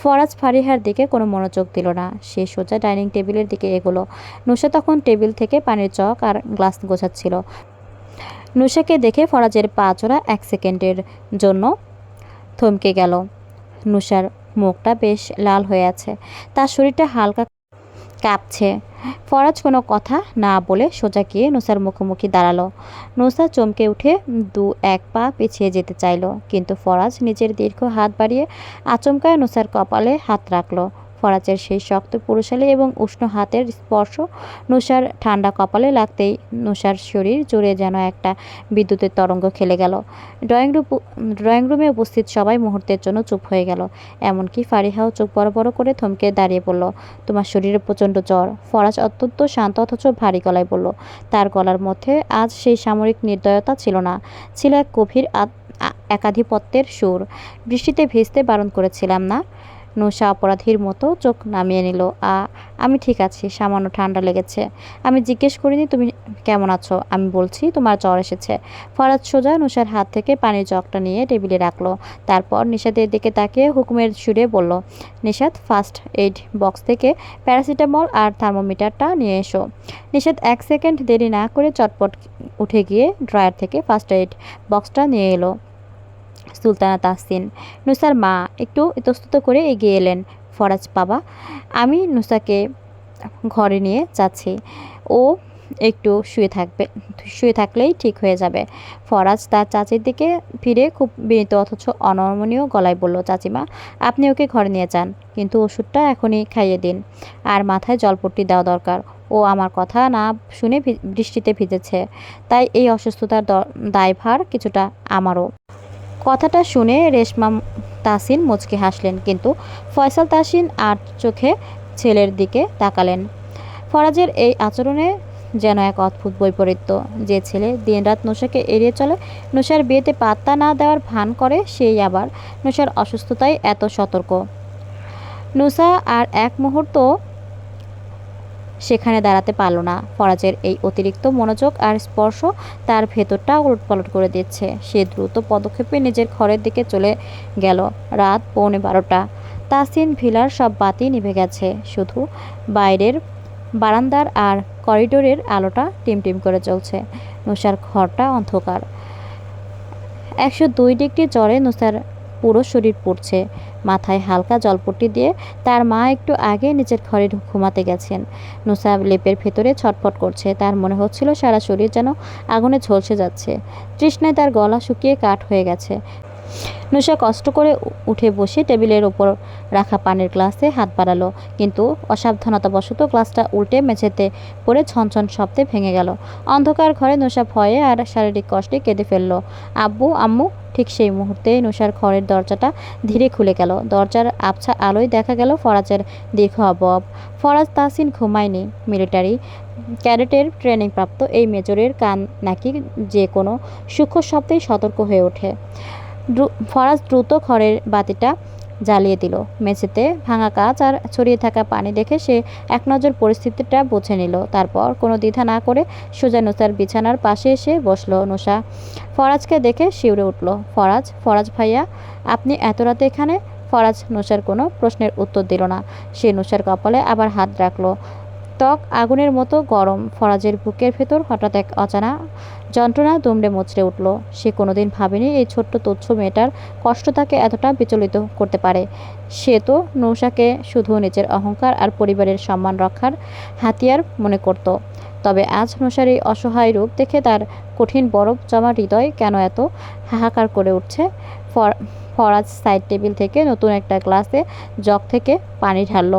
ফরাজ ফারিহার দিকে কোনো মনোযোগ দিল না। সে সোজা ডাইনিং টেবিলের দিকে এগোলো। নুসা তখন টেবিল থেকে পানির জগ আর গ্লাস গোছাচ্ছিল। নুসাকে দেখে ফরাজের পা চড়া 1 সেকেন্ডের জন্য থমকে গেল। নুসার মুখটা বেশ লাল হয়ে আছে, তার শরীরটা হালকা কাঁপছে। ফরাজ কোনো কথা না বলে সোজা গিয়ে নুসার মুখোমুখি দাঁড়ালো। নুসা চমকে উঠে 2-1 পা পিছিয়ে যেতে চাইল, কিন্তু ফরাজ নিজের দীর্ঘ হাত বাড়িয়ে আচমকায় নুসার কপালে হাত রাখল। ফরাজের সেই শক্ত পুরুষালী এবং উষ্ণ হাতের স্পর্শ নুসার ঠান্ডা কপালে লাগতেই নুসার শরীর জুড়ে যেন একটা বিদ্যুতের তরঙ্গ খেলে গেল। ড্রয়িং রুমে উপস্থিত সবাই মুহূর্তের জন্য চুপ হয়ে গেল। এমনকি ফারিহাও চোখ বড় বড় করে থমকে দাঁড়িয়ে পড়ল। তোমার শরীরে প্রচণ্ড জ্বর। ফরাজ অত্যন্ত শান্ত অথচ ভারী গলায় বলল। তার গলার মধ্যে আজ সেই সামরিক নির্দয়তা ছিল না, ছিল এক গভীর একাধিপত্যের সুর। বৃষ্টিতে ভিজতে বারণ করেছিলাম না? নুসা অপরাধীর মতো চোখ নামিয়ে নিল। আমি ঠিক আছি, সামান্য ঠান্ডা লেগেছে। আমি জিজ্ঞেস করিনি তুমি কেমন আছো, আমি বলছি তোমার জ্বর এসেছে। ফরাজ সোজা নুসার হাত থেকে পানির জগটা নিয়ে টেবিলে রাখলো। তারপর নিশাতের দিকে তাকিয়ে হুকুমের সুরে বলল, নিশাত, ফার্স্ট এইড বক্স থেকে প্যারাসিটামল আর থার্মোমিটারটা নিয়ে এসো। নিশাত 1 সেকেন্ড দেরি না করে চটপট উঠে গিয়ে ড্রয়ার থেকে ফার্স্ট এইড বক্সটা নিয়ে এলো। সুলতানা তাহসিন, নুসার মা, একটু ইতস্তত করে এগিয়ে এলেন। ফরাজ বাবা, আমি নুসাকে ঘরে নিয়ে যাচ্ছি। ও একটু শুয়ে থাকলেই ঠিক হয়ে যাবে। ফরাজ তার চাচির দিকে ফিরে খুব বিনীত অথচ অনমনীয় গলায় বলল, চাচিমা, আপনি ওকে ঘরে নিয়ে যান, কিন্তু ওষুধটা এখনই খাইয়ে দিন, আর মাথায় জলপট্টি দেওয়া দরকার। ও আমার কথা না শুনে বৃষ্টিতে ভিজেছে, তাই এই অসুস্থতার দায়ভার কিছুটা আমারও। কথাটা শুনে রেশমা তাসিন মুচকি হাসলেন, কিন্তু ফয়সাল তাসিন আর চোখে ছেলের দিকে তাকালেন। ফরাজের এই আচরণে যেন এক অদ্ভুত বৈপরীত্য। যে ছেলে দিনরাত নুসাকে এড়িয়ে চলে, নুসার বিয়েতে পাত্তা না দেওয়ার ভান করে, সেই আবার নুসার অসুস্থতায় এত সতর্ক। নুসা আর এক মুহূর্ত সেখানে দাঁড়াতে পারল না। ফরাজের এই অতিরিক্ত মনোযোগ আর স্পর্শ তার ভেতরটা উলটপালট করে দিচ্ছে। সে দ্রুত পদক্ষেপে নিজের ঘরের দিকে চলে গেল। রাত 12:15। তাসিন ভিলার সব বাতি নিভে গেছে, শুধু বাইরের বারান্দার আর করিডোরের আলোটা টিমটিম করে চলছে। নুসার ঘরটা অন্ধকার। 102 ডিগ্রি জ্বরে নুসার পুরো শরীর পুড়ছে। মাথায় হালকা জলপট্টি দিয়ে তার মা একটু আগে নিজের ঘরে ঘুমাতে গেছেন। নুসা লেপের ভেতরে ছটফট করছে। তার মনে হচ্ছিল সারা শরীর যেন আগুনে ঝলসে যাচ্ছে। তৃষ্ণায় তার গলা শুকিয়ে কাঠ হয়ে গেছে। নুসা কষ্ট করে উঠে বসে টেবিলের ওপর রাখা পানির গ্লাসে হাত বাড়ালো, কিন্তু অসাবধানতাবশত গ্লাসটা উল্টে মেঝেতে পড়ে ছনছন শব্দে ভেঙে গেল। অন্ধকার ঘরে নুসা ভয়ে আর শারীরিক কষ্টে কেঁদে ফেলল। আব্বু, আম্মু। ঠিক সেই মুহূর্তে নুসার ঘরের দরজাটা ধীরে খুলে গেল। দরজার আবছা আলোয় দেখা গেল ফরাজের দীর্ঘ অবয়ব। ফরাজ তাসিন ঘুমায়নি। মিলিটারি ক্যাডেটের ট্রেনিংপ্রাপ্ত এই মেজরের কান নাকি যে কোনো সূক্ষ্ম শব্দেই সতর্ক হয়ে ওঠে। ফরাজ দ্রুত ঘরের বাতিটা জ্বালিয়ে দিল। মেঝেতে ভাঙা কাঁচ আর ছড়িয়ে থাকা পানি দেখে সে এক নজর পরিস্থিতিটা বুঝে নিল। তারপর কোনো দ্বিধা না করে সোজা নুসার বিছানার পাশে এসে বসলো। নুসা ফরাজকে দেখে শিউরে উঠল। ফরাজ, ফরাজ ভাইয়া, আপনি এত রাতে এখানে? ফরাজ নুসার কোনো প্রশ্নের উত্তর দিল না। সে নুসার কপালে আবার হাত রাখল। ত্বক আগুনের মতো গরম। ফরাজের বুকের ভেতর হঠাৎ এক অজানা যন্ত্রণা দুমড়ে মুচড়ে উঠল। সে কোনোদিন ভাবেনি এই ছোট্ট তুচ্ছ মেয়েটার কষ্ট তাকে এতটা বিচলিত করতে পারে। সে তো নৌশাকে শুধু নিজের অহংকার আর পরিবারের সম্মান রক্ষার হাতিয়ার মনে করত। তবে আজ নৌশার এই অসহায় রূপ দেখে তার কঠিন বরফ জমা হৃদয় কেন এত হাহাকার করে উঠছে। ফরাজ সাইড টেবিল থেকে নতুন একটা গ্লাসে জগ থেকে পানি ঢালল।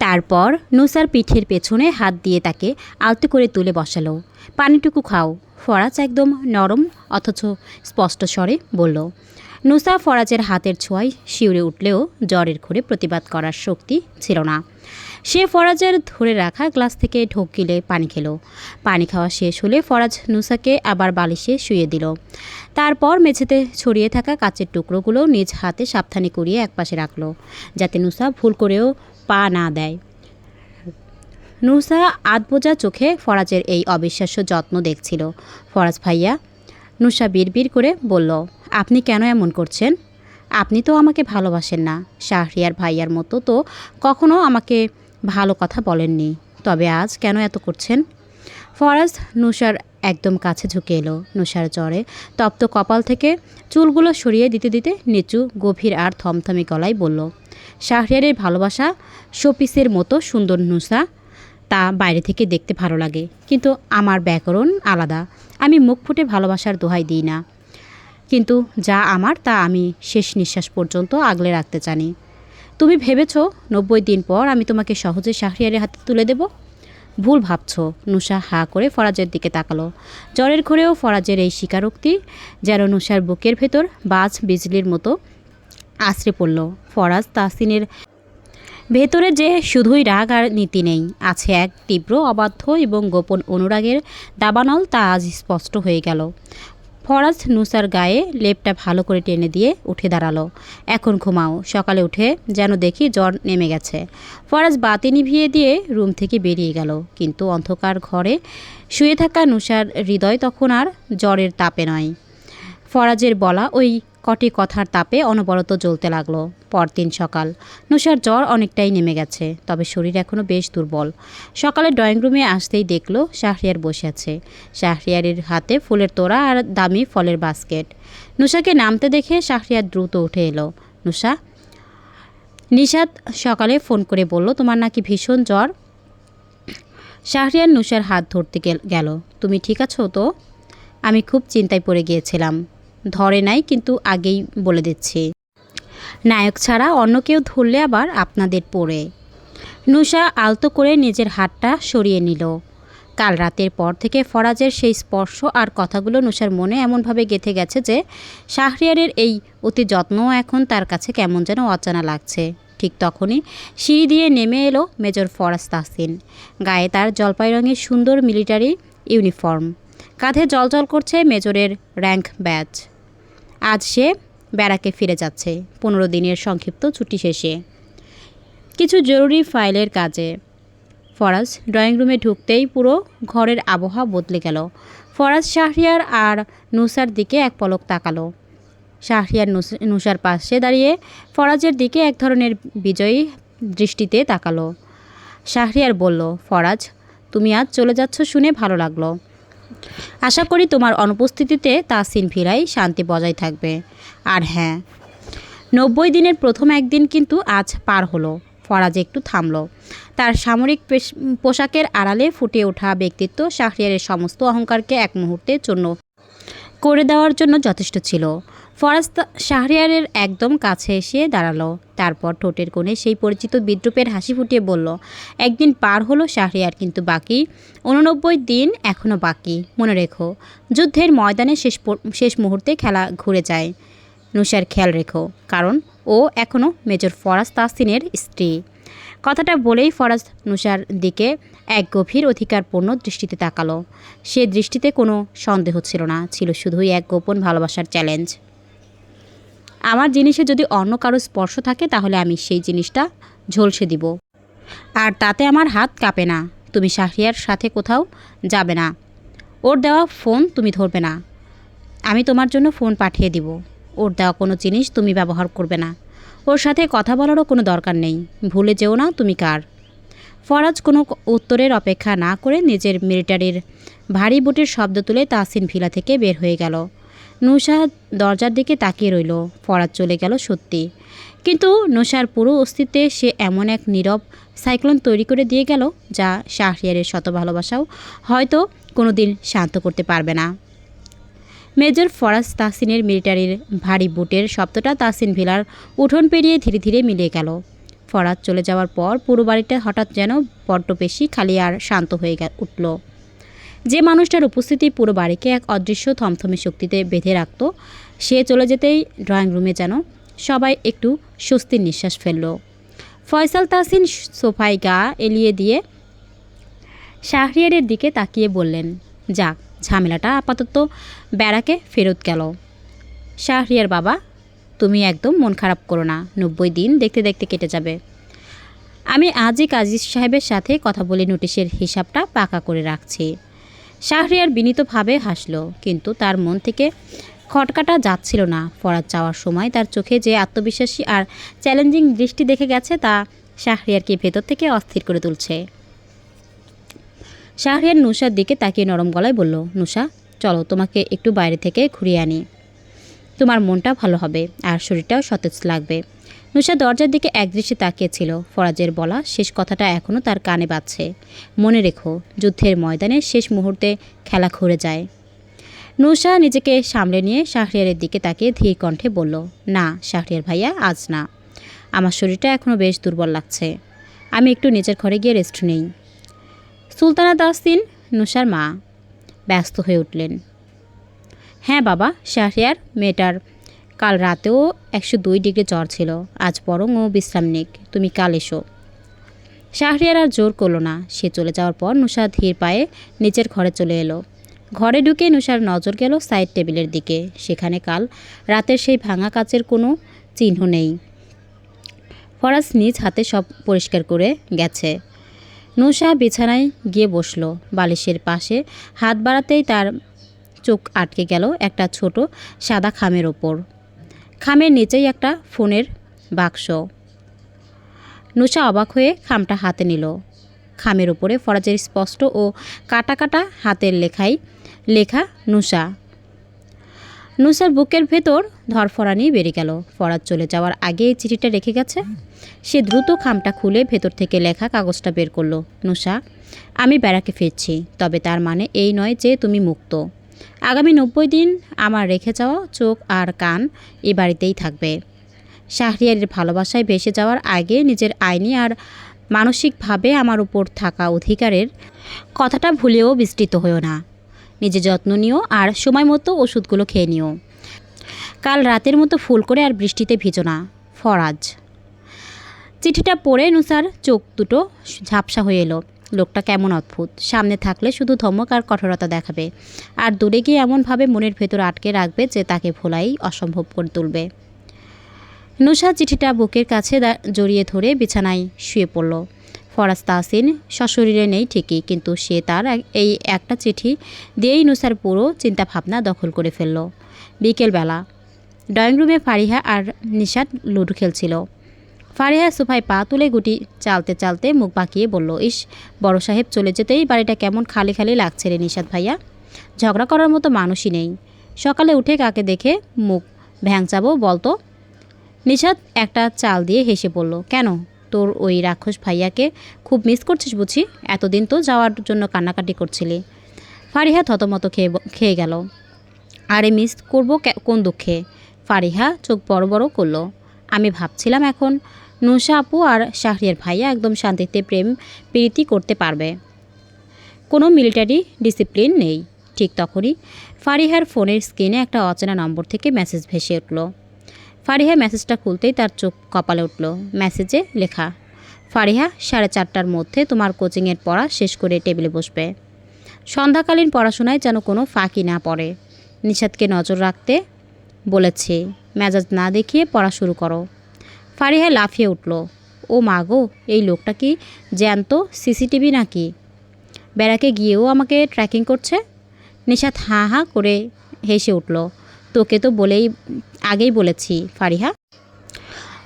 তারপর নুসার পিঠের পেছনে হাত দিয়ে তাকে আলতো করে তুলে বসালো। পানিটুকু খাও। ফরাজ একদম নরম অথচ স্পষ্ট স্বরে বলল। নুসা ফরাজের হাতের ছোঁয়ায় শিউরে উঠলেও জ্বরের ঘোরে প্রতিবাদ করার শক্তি ছিল না। সে ফরাজের ধরে রাখা গ্লাস থেকে ঢোক গিলে পানি খেলো। পানি খাওয়া শেষ হলে ফরাজ নুসাকে আবার বালিশে শুয়ে দিল। তারপর মেঝেতে ছড়িয়ে থাকা কাচের টুকরোগুলো নিজ হাতে সাবধানে করিয়ে একপাশে রাখলো, যাতে নুসা ভুল করেও পা না দেয়। নুসা আধবোজা চোখে ফরাজের এই অবিশ্বাস্য যত্ন দেখছিল। ফরাজ ভাইয়া, নুসা বিড়বিড় করে বলল, আপনি কেন এমন করছেন? আপনি তো আমাকে ভালোবাসেন না। শাহরিয়ার ভাইয়ার মতো তো কখনো আমাকে ভালো কথা বলেননি, তবে আজ কেন এত করছেন? ফরাজ নুসার একদম কাছে ঝুঁকে এলো। নুসার জ্বরে তপ্ত কপাল থেকে চুলগুলো সরিয়ে দিতে দিতে নিচু গভীর আর থমথমে গলায় বলল, শাহরিয়ারের ভালোবাসা শোপিসের মতো সুন্দর নুসা, তা বাইরে থেকে দেখতে ভালো লাগে, কিন্তু আমার ব্যাকরণ আলাদা। আমি মুখ ফুটে ভালোবাসার দোহাই দিই না, কিন্তু যা আমার তা আমি শেষ নিঃশ্বাস পর্যন্ত আগলে রাখতে জানি। তুমি ভেবেছ 90 দিন পর আমি তোমাকে সহজে শাহরিয়ারের হাতে তুলে দেব? ভুল ভাবছ। নুসা হা করে ফরাজের দিকে তাকালো। জ্বরের ঘরেও ফরাজের এই স্বীকারোক্তি যেন নুসার বুকের ভেতর বাজ বিজলির মতো আছড়ে পড়ল। ফরাজ তাসিনের ভেতরে যে শুধুই রাগ আর নীতি নেই, আছে এক তীব্র অবাধ্য এবং গোপন অনুরাগের দাবানল, তা আজ স্পষ্ট হয়ে গেল। ফরাজ নুসার গায়ে লেপটা ভালো করে টেনে দিয়ে উঠে দাঁড়ালো। এখন ঘুমাও, সকালে উঠে যেন দেখি জ্বর নেমে গেছে। ফরাজ বাতি নিভিয়ে দিয়ে রুম থেকে বেরিয়ে গেল, কিন্তু অন্ধকার ঘরে শুয়ে থাকা নুসার হৃদয় তখন আর জ্বরের তাপে নয়, ফরাজের বলা ওই কটি কথার তাপে অনবরত জ্বলতে লাগলো। পরদিন সকাল। নুসার জ্বর অনেকটাই নেমে গেছে, তবে শরীর এখনও বেশ দুর্বল। সকালে ড্রয়িং রুমে আসতেই দেখল শাহরিয়ার বসে আছে। শাহরিয়ারের হাতে ফুলের তোড়া আর দামি ফলের বাস্কেট। নুসাকে নামতে দেখে শাহরিয়ার দ্রুত উঠে এলো। নুসা, নিশাত সকালে ফোন করে বলল তোমার নাকি ভীষণ জ্বর। শাহরিয়ার নুসার হাত ধরতে গেল। তুমি ঠিক আছো তো? আমি খুব চিন্তায় পড়ে গিয়েছিলাম। ধরে নাই, কিন্তু আগেই বলে দিচ্ছি, নায়ক ছাড়া অন্য কেউ ধরলে আবার আপনাদের পড়ে। নুসা আলতো করে নিজের হাতটা সরিয়ে নিল। কাল রাতের পর থেকে ফরাজের সেই স্পর্শ আর কথাগুলো নুসার মনে এমনভাবে গেঁথে গেছে যে শাহরিয়ারের এই অতি যত্নও এখন তার কাছে কেমন যেন অজানা লাগছে। ঠিক তখনই সিঁড়ি দিয়ে নেমে এলো মেজর ফরাজ তাহসিন। গায়ে তার জলপাই রঙের সুন্দর মিলিটারি ইউনিফর্ম, কাঁধে জলজল করছে মেজরের র্যাঙ্ক ব্যাজ। আজ সে ব্যারাকে ফিরে যাচ্ছে 15 দিনের সংক্ষিপ্ত ছুটি শেষে, কিছু জরুরি ফাইলের কাজে। ফরাজ ড্রয়িং রুমে ঢুকতেই পুরো ঘরের আবহাওয়া বদলে গেল। ফরাজ শাহরিয়ার আর নুসার দিকে এক পলক তাকালো। শাহরিয়ার নুসার পাশে দাঁড়িয়ে ফরাজের দিকে এক ধরনের বিজয়ী দৃষ্টিতে তাকালো। শাহরিয়ার বলল, ফরাজ, তুমি আজ চলে যাচ্ছ শুনে ভালো লাগলো। আশা করি তোমার অনুপস্থিতিতে তাহসিন ভিলায় শান্তি বজায় থাকবে। আর হ্যাঁ, 90 দিনের প্রথম একদিন কিন্তু আজ পার হলো। ফরাজ একটু থামল। তার সামরিক পোশাকের আড়ালে ফুটে ওঠা ব্যক্তিত্ব শাহরিয়ারের সমস্ত অহংকারকে এক মুহূর্তের জন্য করে দেওয়ার জন্য যথেষ্ট ছিল। ফরাজ শাহরিয়ারের একদম কাছে এসে দাঁড়ালো। তারপর ঠোঁটের কোণে সেই পরিচিত বিদ্রূপের হাসি ফুটিয়ে বলল, একদিন পার হলো শাহরিয়ার, কিন্তু বাকি 89 দিন এখনও বাকি। মনে রেখো, যুদ্ধের ময়দানে শেষ মুহূর্তে খেলা ঘুরে যায়। নুসার খেয়াল রেখো, কারণ ও এখনও মেজর ফরাজ তাহসিনের স্ত্রী। কথাটা বলেই ফরাজ নুসার দিকে এক গভীর অধিকারপূর্ণ দৃষ্টিতে তাকালো। সে দৃষ্টিতে কোনো সন্দেহ ছিল না, ছিল শুধুই এক গোপন ভালোবাসার চ্যালেঞ্জ। আমার জিনিসে যদি অন্য কারো স্পর্শ থাকে তাহলে আমি সেই জিনিসটা ঝলসে দিব, আর তাতে আমার হাত কাঁপে না। তুমি শাহরিয়ার সাথে কোথাও যাবে না, ওর দেওয়া ফোন তুমি ধরবে না। আমি তোমার জন্য ফোন পাঠিয়ে দিব। ওর দেওয়া কোনো জিনিস তুমি ব্যবহার করবে না। ওর সাথে কথা বলারও কোনো দরকার নেই। ভুলে যেও না তুমি কার। ফরাজ কোনো উত্তরের অপেক্ষা না করে নিজের মিলিটারির ভারী বুটের শব্দ তুলে তাহসিন ভিলা থেকে বের হয়ে গেল। নুসা দরজার দিকে তাকিয়ে রইল। ফরাজ চলে গেল সত্যি, কিন্তু নুসার পুরো অস্তিত্বে সে এমন এক নীরব সাইক্লোন তৈরি করে দিয়ে গেল যা শাহরিয়ারের শত ভালোবাসাও হয়তো কোনো দিন শান্ত করতে পারবে না। মেজর ফরাজ তাহসিনের মিলিটারির ভারী বুটের শব্দটা তাহসিন ভিলার উঠোন পেরিয়ে ধীরে ধীরে মিলিয়ে গেল। ফরাজ চলে যাওয়ার পর পুরো বাড়িটা হঠাৎ যেন বড্ড বেশি খালি আর শান্ত হয়ে উঠল। যে মানুষটার উপস্থিতি পুরো বাড়িকে এক অদৃশ্য থমথমে শক্তিতে বেঁধে রাখত, সে চলে যেতেই ড্রয়িং রুমে যেন সবাই একটু স্বস্তির নিঃশ্বাস ফেলল। ফয়সাল তাহসিন সোফায় গা এলিয়ে দিয়ে শাহরিয়ারের দিকে তাকিয়ে বললেন, যাক, ঝামেলাটা আপাতত ব্যারাকে ফেরত গেল। শাহরিয়ার বাবা, তুমি একদম মন খারাপ করো না। 90 দিন দেখতে দেখতে কেটে যাবে। আমি আজই কাজী সাহেবের সাথে কথা বলে নোটিশের হিসাবটা পাকা করে রাখছি। শাহরিয়ার বিনীতভাবে হাসল, কিন্তু তার মন থেকে খটকাটা যাচ্ছিল না। ফরাজ যাওয়ার সময় তার চোখে যে আত্মবিশ্বাসী আর চ্যালেঞ্জিং দৃষ্টি দেখে গেছে তা শাহরিয়ারকে ভেতর থেকে অস্থির করে তুলছে। শাহরিয়ার নুসার দিকে তাকিয়ে নরম গলায় বলল, নুসা, চলো তোমাকে একটু বাইরে থেকে ঘুরিয়ে আনি। তোমার মনটা ভালো হবে আর শরীরটাও সতেজ লাগবে। নুসা দরজার দিকে একদৃষ্টে তাকিয়েছিল। ফরাজের বলা শেষ কথাটা এখনও তার কানে বাজছে। মনে রেখো, যুদ্ধের ময়দানে শেষ মুহূর্তে খেলা ঘুরে যায়। নুসা নিজেকে সামলে নিয়ে শাহরিয়ারের দিকে তাকিয়ে ধীর কণ্ঠে বলল, না শাহরিয়ার ভাইয়া, আজ না। আমার শরীরটা এখনও বেশ দুর্বল লাগছে। আমি একটু নিজের ঘরে গিয়ে রেস্ট নেই। সুলতানা তাহসিন, নুসার মা, ব্যস্ত হয়ে উঠলেন। হ্যাঁ বাবা, শাহরিয়ার মেয়েটার কাল রাতেও 102 ডিগ্রি জ্বর ছিল। আজ বরং ও বিশ্রাম নিক। তুমি কাল এসো। শাহরিয়ার আর জোর করল না। সে চলে যাওয়ার পর নুসা ধীর পায়ে নিচের ঘরে চলে এলো। ঘরে ঢুকে নুসার নজর গেল সাইড টেবিলের দিকে। সেখানে কাল রাতের সেই ভাঙা কাচের কোনো চিহ্ন নেই। ফরাজ নিজ হাতে সব পরিষ্কার করে গেছে। নুসা বিছানায় গিয়ে বসল। বালিশের পাশে হাত বাড়াতেই তার চোখ আটকে গেল একটা ছোট সাদা খামের ওপর। খামের নিচেই একটা ফোনের বাক্স। নুসা অবাক হয়ে খামটা হাতে নিল। খামের ওপরে ফরাজের স্পষ্ট ও কাটা কাটা হাতের লেখা নুসা। নুসার বুকের ভেতর ধরফরানি বেড়ে গেল। ফরাজ চলে যাওয়ার আগে এই চিঠিটা রেখে গেছে। সে দ্রুত খামটা খুলে ভেতর থেকে লেখা কাগজটা বের করলো। নুসা, আমি ব্যারাকে ফিরছি, তবে তার মানে এই নয় যে তুমি মুক্ত। আগামী 90 দিন আমার রেখে যাওয়া চোখ আর কান এ বাড়িতেই থাকবে। শাহরিয়ারের ভালোবাসায় ভেসে যাওয়ার আগে নিজের আইনি আর মানসিকভাবে আমার উপর থাকা অধিকারের কথাটা ভুলেও বিস্তৃত হয়েও না। নিজে যত্ন নিও আর সময় মতো ওষুধগুলো খেয়ে নিও। কাল রাতের মতো ফুল করে আর বৃষ্টিতে ভিজো না। ফরাজ। চিঠিটা পড়ে নুসার চোখ দুটো ঝাপসা হয়ে এলো। লোকটা কেমন অদ্ভুত, সামনে থাকলে শুধু ধমক আর কঠোরতা দেখাবে, আর দূরে গিয়ে এমনভাবে মনের ভেতর আটকে রাখবে যে তাকে ভোলাই অসম্ভব করে তুলবে। নুসা চিঠিটা বুকের কাছে জড়িয়ে ধরে বিছানায় শুয়ে পড়ল। ফরাজ তাহসিন সশরীরে নেই ঠিকই, কিন্তু সে তার এই একটা চিঠি দিয়েই নুসার পুরো চিন্তাভাবনা দখল করে ফেলল। বিকেলবেলা ড্রয়িং রুমে ফারিহা আর নিশাত লুডো খেলছিল। ফারিহা সোফায় পা তুলে গুটি চালতে চালতে মুখ বাঁকিয়ে বলল, ইস, বড় সাহেব চলে যেতেই বাড়িটা কেমন খালি খালি লাগছে রে নিশাত ভাইয়া। ঝগড়া করার মতো মানুষই নেই। সকালে উঠে কাকে দেখে মুখ ভ্যাংচাবো বলতো। নিশাত একটা চাল দিয়ে হেসে বলল, কেন, তোর ওই রাক্ষস ভাইয়াকে খুব মিস করছিস বুঝি? এতদিন তো যাওয়ার জন্য কান্নাকাটি করছিলি। ফারিহা থতমত খেয়ে গেল। আরে মিস করব কোন দুঃখে? ফারিহা চোখ বড় বড় করল। আমি ভাবছিলাম এখন নুসা আপু আর শাহরিয়ার ভাইয়া একদম শান্তিতে প্রেম প্রীতি করতে পারবে, কোনো মিলিটারি ডিসিপ্লিন নেই। ঠিক তখনই ফারিহার ফোনের স্ক্রিনে একটা অচেনা নম্বর থেকে মেসেজ ভেসে উঠল। ফারিহা মেসেজটা খুলতেই তার চোখ কপালে উঠল। মেসেজে লেখা, ফারিহা 4:30টার মধ্যে তোমার কোচিংয়ের পড়া শেষ করে টেবিলে বসবে। সন্ধ্যাকালীন পড়াশোনায় যেন কোনো ফাঁকি না পড়ে। নিশাতকে নজর রাখতে বলেছে, মেজাজ না দেখিয়ে পড়া শুরু করো। ফারিহা লাফিয়ে উঠল। ও মা গো, এই লোকটা কি জ্যান্ত সিসিটিভি নাকি? বেড়াকে গিয়েও আমাকে ট্র্যাকিং করছে। নিশাত হাঁ হাঁ করে হেসে উঠল। তোকে তো আগেই বলেছি ফারিহা।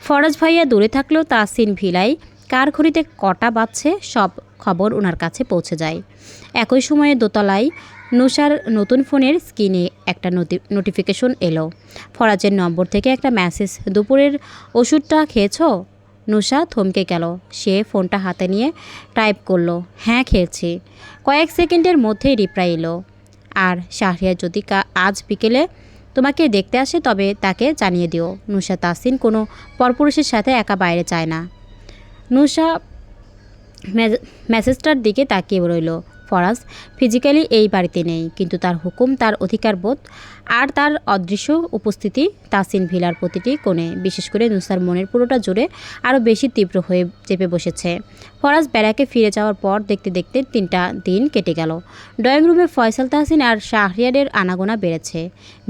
ফরাজ ভাইয়া দূরে থাকলেও তাহসিন ভিলাই কার ঘড়িতে কটা বাজছে সব খবর ওনার কাছে পৌঁছে যায়। একই সময়ে দোতলায় নুসার নতুন ফোনের স্ক্রিনে একটা নোটিফিকেশন এলো। ফরাজের নম্বর থেকে একটা মেসেজ, দুপুরের ওষুধটা খেয়েছ? নুসা থমকে গেল। সে ফোনটা হাতে নিয়ে টাইপ করলো, হ্যাঁ খেয়েছি। কয়েক সেকেন্ডের মধ্যেই রিপ্লাই এলো, আর শাহরিয়ার যদি আজ বিকেলে তোমাকে দেখতে আসে তবে তাকে জানিয়ে দিও। নুসা তাহসিন কোনো পরপুরুষের সাথে একা বাইরে চায় না। নুসা মেসেজটার দিকে তাকিয়ে রইল। ফরাজ ফিজিক্যালি এই বাড়িতে নেই, কিন্তু তার হুকুম, তার অধিকারবোধ আর তার অদৃশ্য উপস্থিতি তাহসিন ভিলার প্রতিটি কোণে, বিশেষ করে নুসার মনের পুরোটা জুড়ে আরও বেশি তীব্র হয়ে চেপে বসেছে। ফরাজ ব্যারাকে ফিরে যাওয়ার পর দেখতে দেখতে 3টা দিন কেটে গেল। ড্রয়িং রুমে ফয়সাল তাহসিন আর শাহরিয়ারের আনাগোনা বেড়েছে।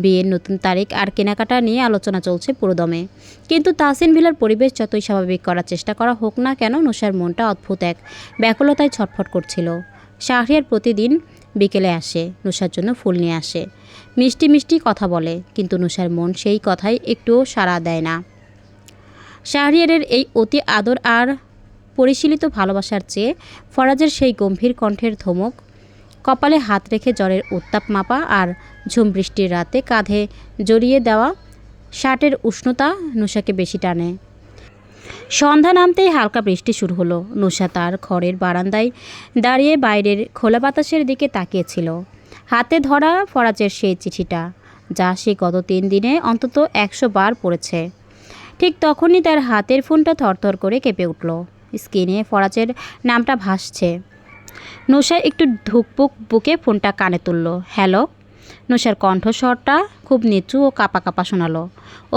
বিয়ের নতুন তারিখ আর কেনাকাটা নিয়ে আলোচনা চলছে পুরোদমে। কিন্তু তাহসিন ভিলার পরিবেশ যতই স্বাভাবিক করার চেষ্টা করা হোক না কেন, নুসার মনটা অদ্ভুত এক ব্যাকুলতায় ছটফট করছিল। শাহরিয়ার প্রতিদিন বিকেলে আসে, নুসার জন্য ফুল নিয়ে আসে, মিষ্টি মিষ্টি কথা বলে, কিন্তু নুসার মন সেই কথায় একটুও সাড়া দেয় না। শাহরিয়ারের এই অতি আদর আর পরিশীলিত ভালোবাসার চেয়ে ফরাজের সেই গম্ভীর কণ্ঠের ধমক, কপালে হাত রেখে জ্বরের উত্তাপ মাপা আর ঝুম বৃষ্টির রাতে কাঁধে জড়িয়ে দেওয়া শার্টের উষ্ণতা নুসাকে বেশি টানে। সন্ধ্যা নামতেই হালকা বৃষ্টি শুরু হলো। নুসা তার ঘরের বারান্দায় দাঁড়িয়ে বাইরের খোলা বাতাসের দিকে তাকিয়েছিল। হাতে ধরা ফরাজের সেই চিঠিটা, যা সে গত 3 দিনে অন্তত 100 বার পড়েছে। ঠিক তখনই তার হাতের ফোনটা থরথর করে কেঁপে উঠল। স্ক্রিনে ফরাজের নামটা ভাসছে। নুসা একটু ধুকপুক বুকে ফোনটা কানে তুলল। হ্যালো। নুসার কণ্ঠস্বরটা খুব নিচু ও কাঁপা কাঁপা শোনালো।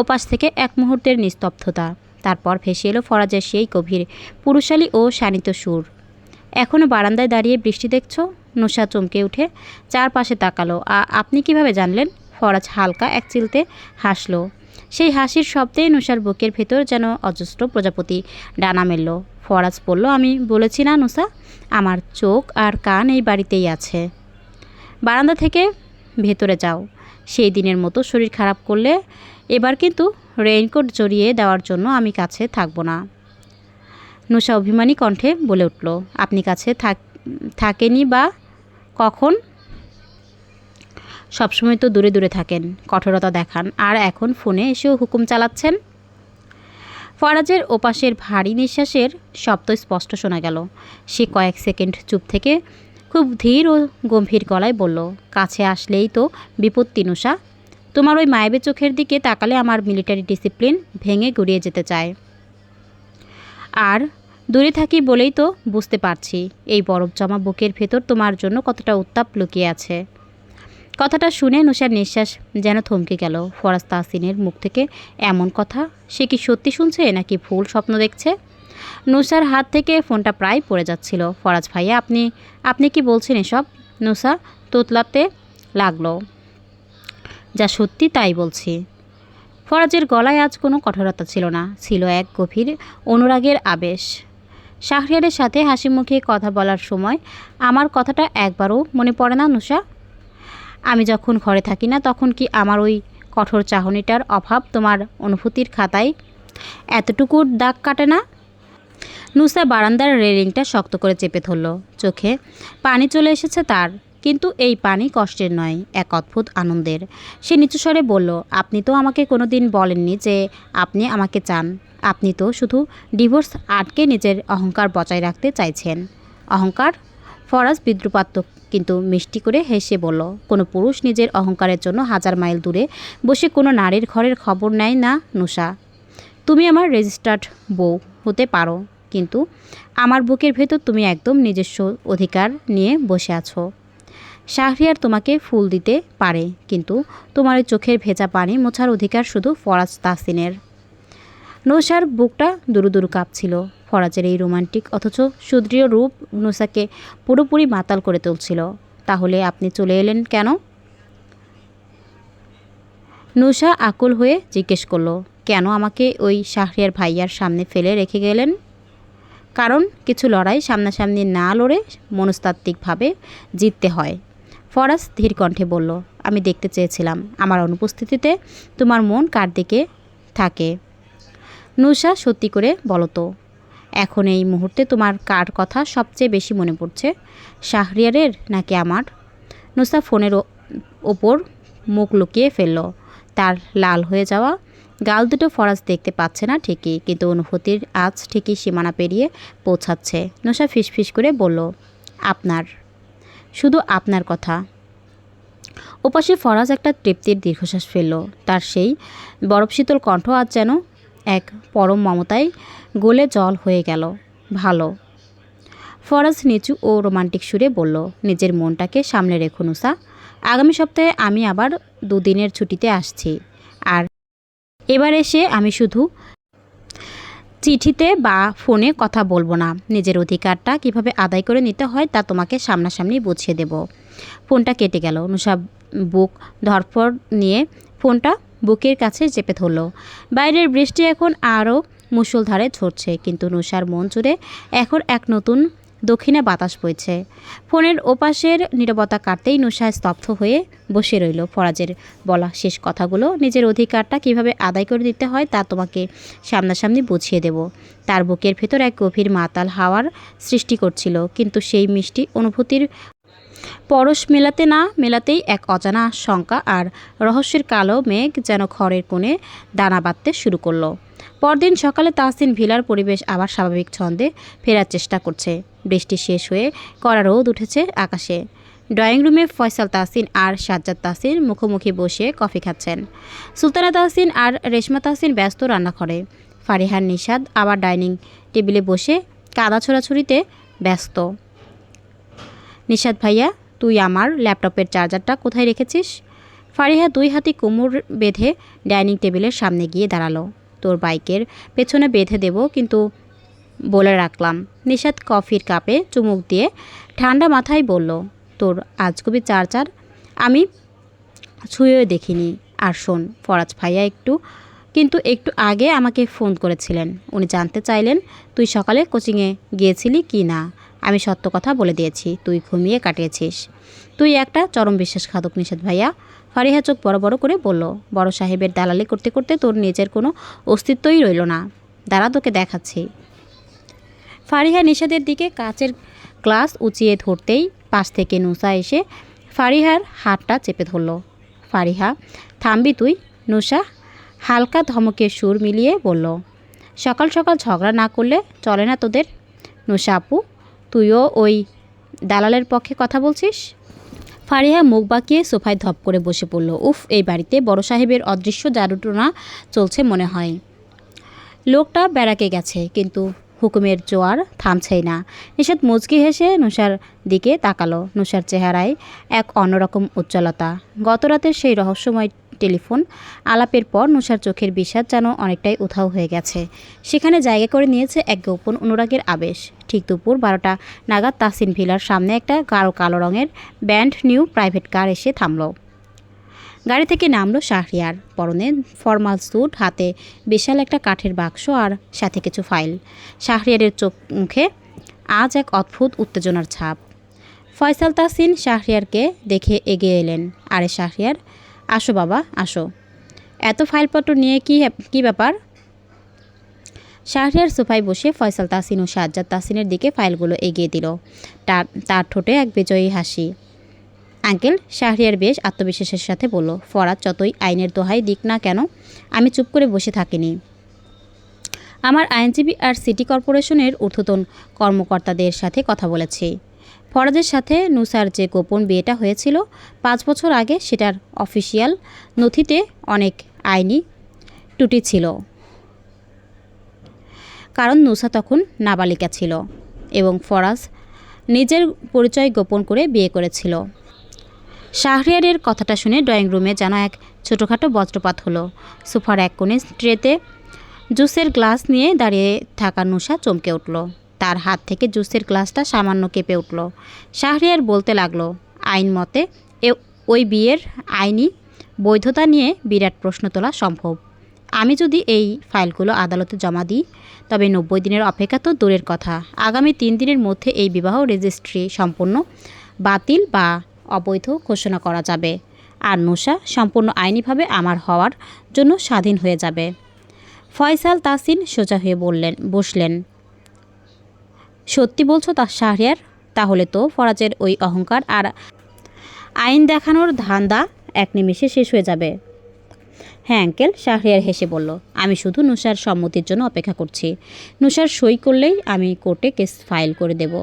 ওপাশ থেকে এক মুহূর্তের নিস্তব্ধতা, তারপর ভেসে এলো ফরাজের সেই গভীর পুরুষালী ও শানিত সুর। এখনও বারান্দায় দাঁড়িয়ে বৃষ্টি দেখছো? নুসা চমকে উঠে চারপাশে তাকালো। আপনি কিভাবে জানলেন? ফরাজ হালকা এক চিলতে হাসলো। সেই হাসির শব্দে নুসার বুকের ভেতর যেন অজস্র প্রজাপতি ডানা মেলল। ফরাজ বলল, আমি বলেছি না নুসা, আমার চোখ আর কান এই বাড়িতেই আছে। বারান্দা থেকে ভেতরে যাও। সেই দিনের মতো শরীর খারাপ করলে এবার কিন্তু রেইনকোট জড়িয়ে দেওয়ার জন্য আমি কাছে থাকবো না। নুসা অভিমানী কণ্ঠে বলে উঠল, আপনি কাছে থাকেনি বা কখন? সবসময় তো দূরে দূরে থাকেন, কঠোরতা দেখান, আর এখন ফোনে এসেও হুকুম চালাচ্ছেন। ফরাজের ওপাশের ভারী নিঃশ্বাসের শব্দ স্পষ্ট শোনা গেল। সে কয়েক সেকেন্ড চুপ থেকে খুব ধীর ও গম্ভীর গলায় বলল, কাছে আসলেই তো বিপত্তি নুসা। তোমার ওই মায়াবী চোখের দিকে তাকালে আমার মিলিটারি ডিসিপ্লিন ভেঙে গুড়িয়ে যেতে চায়। আর দূরে থাকি বলেই তো বুঝতে পারছি এই বরফ জমা বুকের ভেতর তোমার জন্য কতটা উত্তাপ লুকিয়ে আছে। কথাটা শুনে নুসার নিঃশ্বাস যেন থমকে গেল। ফরাজ তাহসিনের মুখ থেকে এমন কথা, সে কি সত্যি শুনছে নাকি ভুল স্বপ্ন দেখছে? নুসার হাত থেকে ফোনটা প্রায় পড়ে যাচ্ছিল। ফরাজ ভাইয়া, আপনি কি বলছেন এসব? নুসা তোতলাতে লাগলো। যা সত্যি তাই বলছি। ফরাজের গলায় আজ কোনো কঠোরতা ছিল না, ছিল এক গভীর অনুরাগের আবেশ। শাহরিয়ারের সাথে হাসি মুখে কথা বলার সময় আমার কথাটা একবারও মনে পড়ে না নুসা? আমি যখন ঘরে থাকি না তখন কি আমার ওই কঠোর চাহনিটার অভাব তোমার অনুভূতির খাতায় এতটুকু দাগ কাটে না? নুসা বারান্দার রেলিংটা শক্ত করে চেপে ধরল। চোখে পানি চলে এসেছে তার, কিন্তু এই পানি কষ্টের নয়, এক অদ্ভুত আনন্দের। সে নিচু স্বরে বলল, আপনি তো আমাকে কোনো দিন বলেননি যে আপনি আমাকে চান। আপনি তো শুধু ডিভোর্স আটকে নিজের অহংকার বজায় রাখতে চাইছেন। অহংকার? ফরাজ বিদ্রুপাত্মক কিন্তু মিষ্টি করে হেসে বলল, কোনো পুরুষ নিজের অহংকারের জন্য 1000 মাইল দূরে বসে কোনো নারীর ঘরের খবর নেয় না নুসা। তুমি আমার রেজিস্টার্ড বউ হতে পারো, কিন্তু আমার বুকের ভেতর তুমি একদম নিজস্ব অধিকার নিয়ে বসে আছো। শাহরিয়ার তোমাকে ফুল দিতে পারে, কিন্তু তোমার ওই চোখের ভেজা পানি মোছার অধিকার শুধু ফরাজ তাহসিনের। নুসার বুকটা দুরু দুরু কাঁপছিল। ফরাজের এই রোমান্টিক অথচ সুদৃঢ় রূপ নুসাকে পুরোপুরি মাতাল করে তুলছিল। তাহলে আপনি চলে এলেন কেন? নুসা আকুল হয়ে জিজ্ঞেস করলো, কেন আমাকে ওই শাহরিয়ার ভাইয়ার সামনে ফেলে রেখে গেলেন? কারণ কিছু লড়াই সামনাসামনি না লড়ে মনস্তাত্ত্বিকভাবে জিততে হয়। ফরাজ ধীর কণ্ঠে বলল, আমি দেখতে চেয়েছিলাম আমার অনুপস্থিতিতে তোমার মন কার দিকে থাকে। নুসা, সত্যি করে বলো তো, এখন এই মুহূর্তে তোমার কার কথা সবচেয়ে বেশি মনে পড়ছে, শাহরিয়ারের নাকি আমার? নুসা ফোনের ওপর মুখ লুকিয়ে ফেলল। তার লাল হয়ে যাওয়া গাল দুটো ফরাজ দেখতে পাচ্ছে না ঠিকই, কিন্তু অনুভূতির আজ ঠিকই সীমানা পেরিয়ে পৌঁছাচ্ছে। নুসা ফিসফিস করে বলল, আপনার, শুধু আপনার কথা। ওপাশে ফরাজ একটা তৃপ্তির দীর্ঘশ্বাস ফেলল। তার সেই বরফ শীতল কণ্ঠ আজ যেন এক পরম মমতায় গলে জল হয়ে গেল। ভালো। ফরাজ নিচু ও রোমান্টিক সুরে বলল, নিজের মনটাকে সামলে রেখো নুসা। আগামী সপ্তাহে আমি আবার 2 দিনের ছুটিতে আসছি। আর এবার এসে আমি শুধু চিঠিতে বা ফোনে কথা বলবো না। নিজের অধিকারটা কিভাবে আদায় করে নিতে হয় তা তোমাকে সামনাসামনি বুঝিয়ে দেব। ফোনটা কেটে গেল। নুসা বুক ধরফর নিয়ে ফোনটা বুকের কাছে চেপে ধরল। বাইরের বৃষ্টি এখন আরও মুষলধারে ঝরছে, কিন্তু নুসার মন জুড়ে এখন এক নতুন দক্ষিণে বাতাস বইছে। ফোনের ওপাশের নীরবতা কাটতেই নুসা স্তব্ধ হয়ে বসে রইল। ফরাজের বলা শেষ কথাগুলো, নিজের অধিকারটা কিভাবে আদায় করে দিতে হয় তা তোমাকে সামনাসামনি বুঝিয়ে দেব, তার বুকের ভেতর এক গভীর মাতাল হাওয়ার সৃষ্টি করছিল। কিন্তু সেই মিষ্টি অনুভূতির পরশ মেলাতেই এক অজানা শঙ্কা আর রহস্যের কালো মেঘ যেন ঘরের কোণে দানা বাঁধতে শুরু করলো। পরদিন সকালে তাহসিন ভিলার পরিবেশ আবার স্বাভাবিক ছন্দে ফেরার চেষ্টা করছে। বৃষ্টি শেষ হয়ে কড়া রোদ উঠেছে আকাশে। ড্রয়িং রুমে ফয়সাল তাহসিন আর সাজ্জাদ তাহসিন মুখোমুখি বসে কফি খাচ্ছেন। সুলতানা তাহসিন আর রেশমা তাহসিন ব্যস্ত রান্নাঘরে। ফারিহার নিশাদ আবার ডাইনিং টেবিলে বসে কাদা ছোড়াছুড়িতে ব্যস্ত। নিশাদ ভাইয়া, তুই আমার ল্যাপটপের চার্জারটা কোথায় রেখেছিস? ফারিহা 2 হাতে কোমর বেঁধে ডাইনিং টেবিলের সামনে গিয়ে দাঁড়ালো। তোর বাইকের পেছনে বেঁধে দেব, কিন্তু বলে রাখলাম। নিশাদ কফির কাপে চুমুক দিয়ে ঠান্ডা মাথায় বলল, তোর আজগুবি চার্জার আমি ছুঁয়েও দেখিনি। আর শোন, ফরাজ ভাইয়া কিন্তু একটু আগে আমাকে ফোন করেছিলেন। উনি জানতে চাইলেন তুই সকালে কোচিংয়ে গিয়েছিলি কি না। আমি সত্য কথা বলে দিয়েছি, তুই ঘুমিয়ে কাটিয়েছিস। তুই একটা চরম বিশ্বাসঘাতক নিশাদ ভাইয়া। ফারিহা চোখ বড় বড় করে বলল, বড় সাহেবের দালালি করতে করতে তোর নিজের কোনো অস্তিত্বই রইল না। দাঁড়া, তোকে দেখাচ্ছি। ফারিহা নিশাদের দিকে কাচের গ্লাস উঁচিয়ে ধরতেই পাশ থেকে নুসা এসে ফারিহার হাতটা চেপে ধরল। ফারিহা, থামবি তুই? নুসা হালকা ধমকের সুর মিলিয়ে বলল। সকাল সকাল ঝগড়া না করলে চলে না তোদের? নুসা আপু, তুইও ওই দালালের পক্ষে কথা বলছিস? ফারিহা মুখ বাঁকিয়ে সোফায় ধপ করে বসে পড়ল। উফ, এই বাড়িতে বড় সাহেবের অদৃশ্য জাদুটোনা চলছে মনে হয়। লোকটা ব্যারাকে গেছে, কিন্তু হুকুমের জোয়ার থামছেই না। নিশাত মুচকি হেসে নুসার দিকে তাকালো। নুসার চেহারায় এক অন্যরকম উজ্জ্বলতা। গতরাতের সেই রহস্যময় টেলিফোন আলাপের পর নুসার চোখের বিষাদ যেন অনেকটাই উধাও হয়ে গেছে। সেখানে জায়গা করে নিয়েছে এক গোপন অনুরাগের আবেশ। ঠিক দুপুর 12টা নাগাদ তাহসিন ভিলার সামনে একটা গাঢ় কালো রঙের ব্র্যান্ড নিউ প্রাইভেট কার এসে থামল। গাড়ি থেকে নামলো শাহরিয়ার। পরনে ফর্মাল স্যুট, হাতে বিশাল একটা কাঠের বাক্স আর সাথে কিছু ফাইল। শাহরিয়ারের চোখ মুখে আজ এক অদ্ভুত উত্তেজনার ছাপ। ফয়সাল তাহসিন শাহরিয়ারকে দেখে এগিয়ে এলেন। আরে শাহরিয়ার, আসো বাবা, আসো। এত ফাইলপত্র নিয়ে কি ব্যাপার? শাহরিয়ার সোফায় বসে ফয়সাল তাহসিন ও সাজ্জাদ তাহসিনের দিকে ফাইলগুলো এগিয়ে দিল। তার ঠোঁটে এক বিজয়ী হাসি। আঙ্কেল, শাহরিয়ার বেশ আত্মবিশ্বাসের সাথে বলল। ফরাজ যতই আইনের দোহাই দিক না কেন, আমি চুপ করে বসে থাকিনি। আমার আইনজীবী আর সিটি কর্পোরেশনের ঊর্ধ্বতন কর্মকর্তাদের সাথে কথা বলেছি। ফরাজের সাথে নুসার যে গোপন বিয়েটা হয়েছিল 5 বছর আগে, সেটার অফিসিয়াল নথিতে অনেক আইনি ত্রুটি ছিল। কারণ নুসা তখন নাবালিকা ছিল এবং ফরাজ নিজের পরিচয় গোপন করে বিয়ে করেছিল। শাহরিয়ারের কথাটা শুনে ড্রয়িং রুমে যেন এক ছোটোখাটো বজ্রপাত হলো। সোফার এক কোণে ট্রেতে জুসের গ্লাস নিয়ে দাঁড়িয়ে থাকা নুসা চমকে উঠল। তার হাত থেকে জুসের গ্লাসটা সামান্য কেঁপে উঠল। শাহরিয়ার বলতে লাগলো, আইন মতে ওই বিয়ের আইনি বৈধতা নিয়ে বিরাট প্রশ্ন তোলা সম্ভব। আমি যদি এই ফাইলগুলো আদালতে জমা দিই, তবে 90 দিনের অপেক্ষা তো দূরের কথা, আগামী 3 দিনের মধ্যে এই বিবাহ রেজিস্ট্রি সম্পূর্ণ বাতিল বা অবৈধ ঘোষণা করা যাবে, আর নুসা সম্পূর্ণ আইনিভাবে আমার হওয়ার জন্য স্বাধীন হয়ে যাবে। ফয়সাল তাহসিন সোজা হয়ে বসলেন। সত্যি বলছো তা শাহরিয়ার? তাহলে তো ফরাজের ওই অহংকার আর আইন দেখানোর ধান্দা এক নিমেষে শেষ হয়ে যাবে। হ্যাঁ আঙ্কেল, শাহরিয়ার হেসে বলল। আমি শুধু নুসার সম্মতির জন্য অপেক্ষা করছি। নুসার সই করলেই আমি কোর্টে কেস ফাইল করে দেব।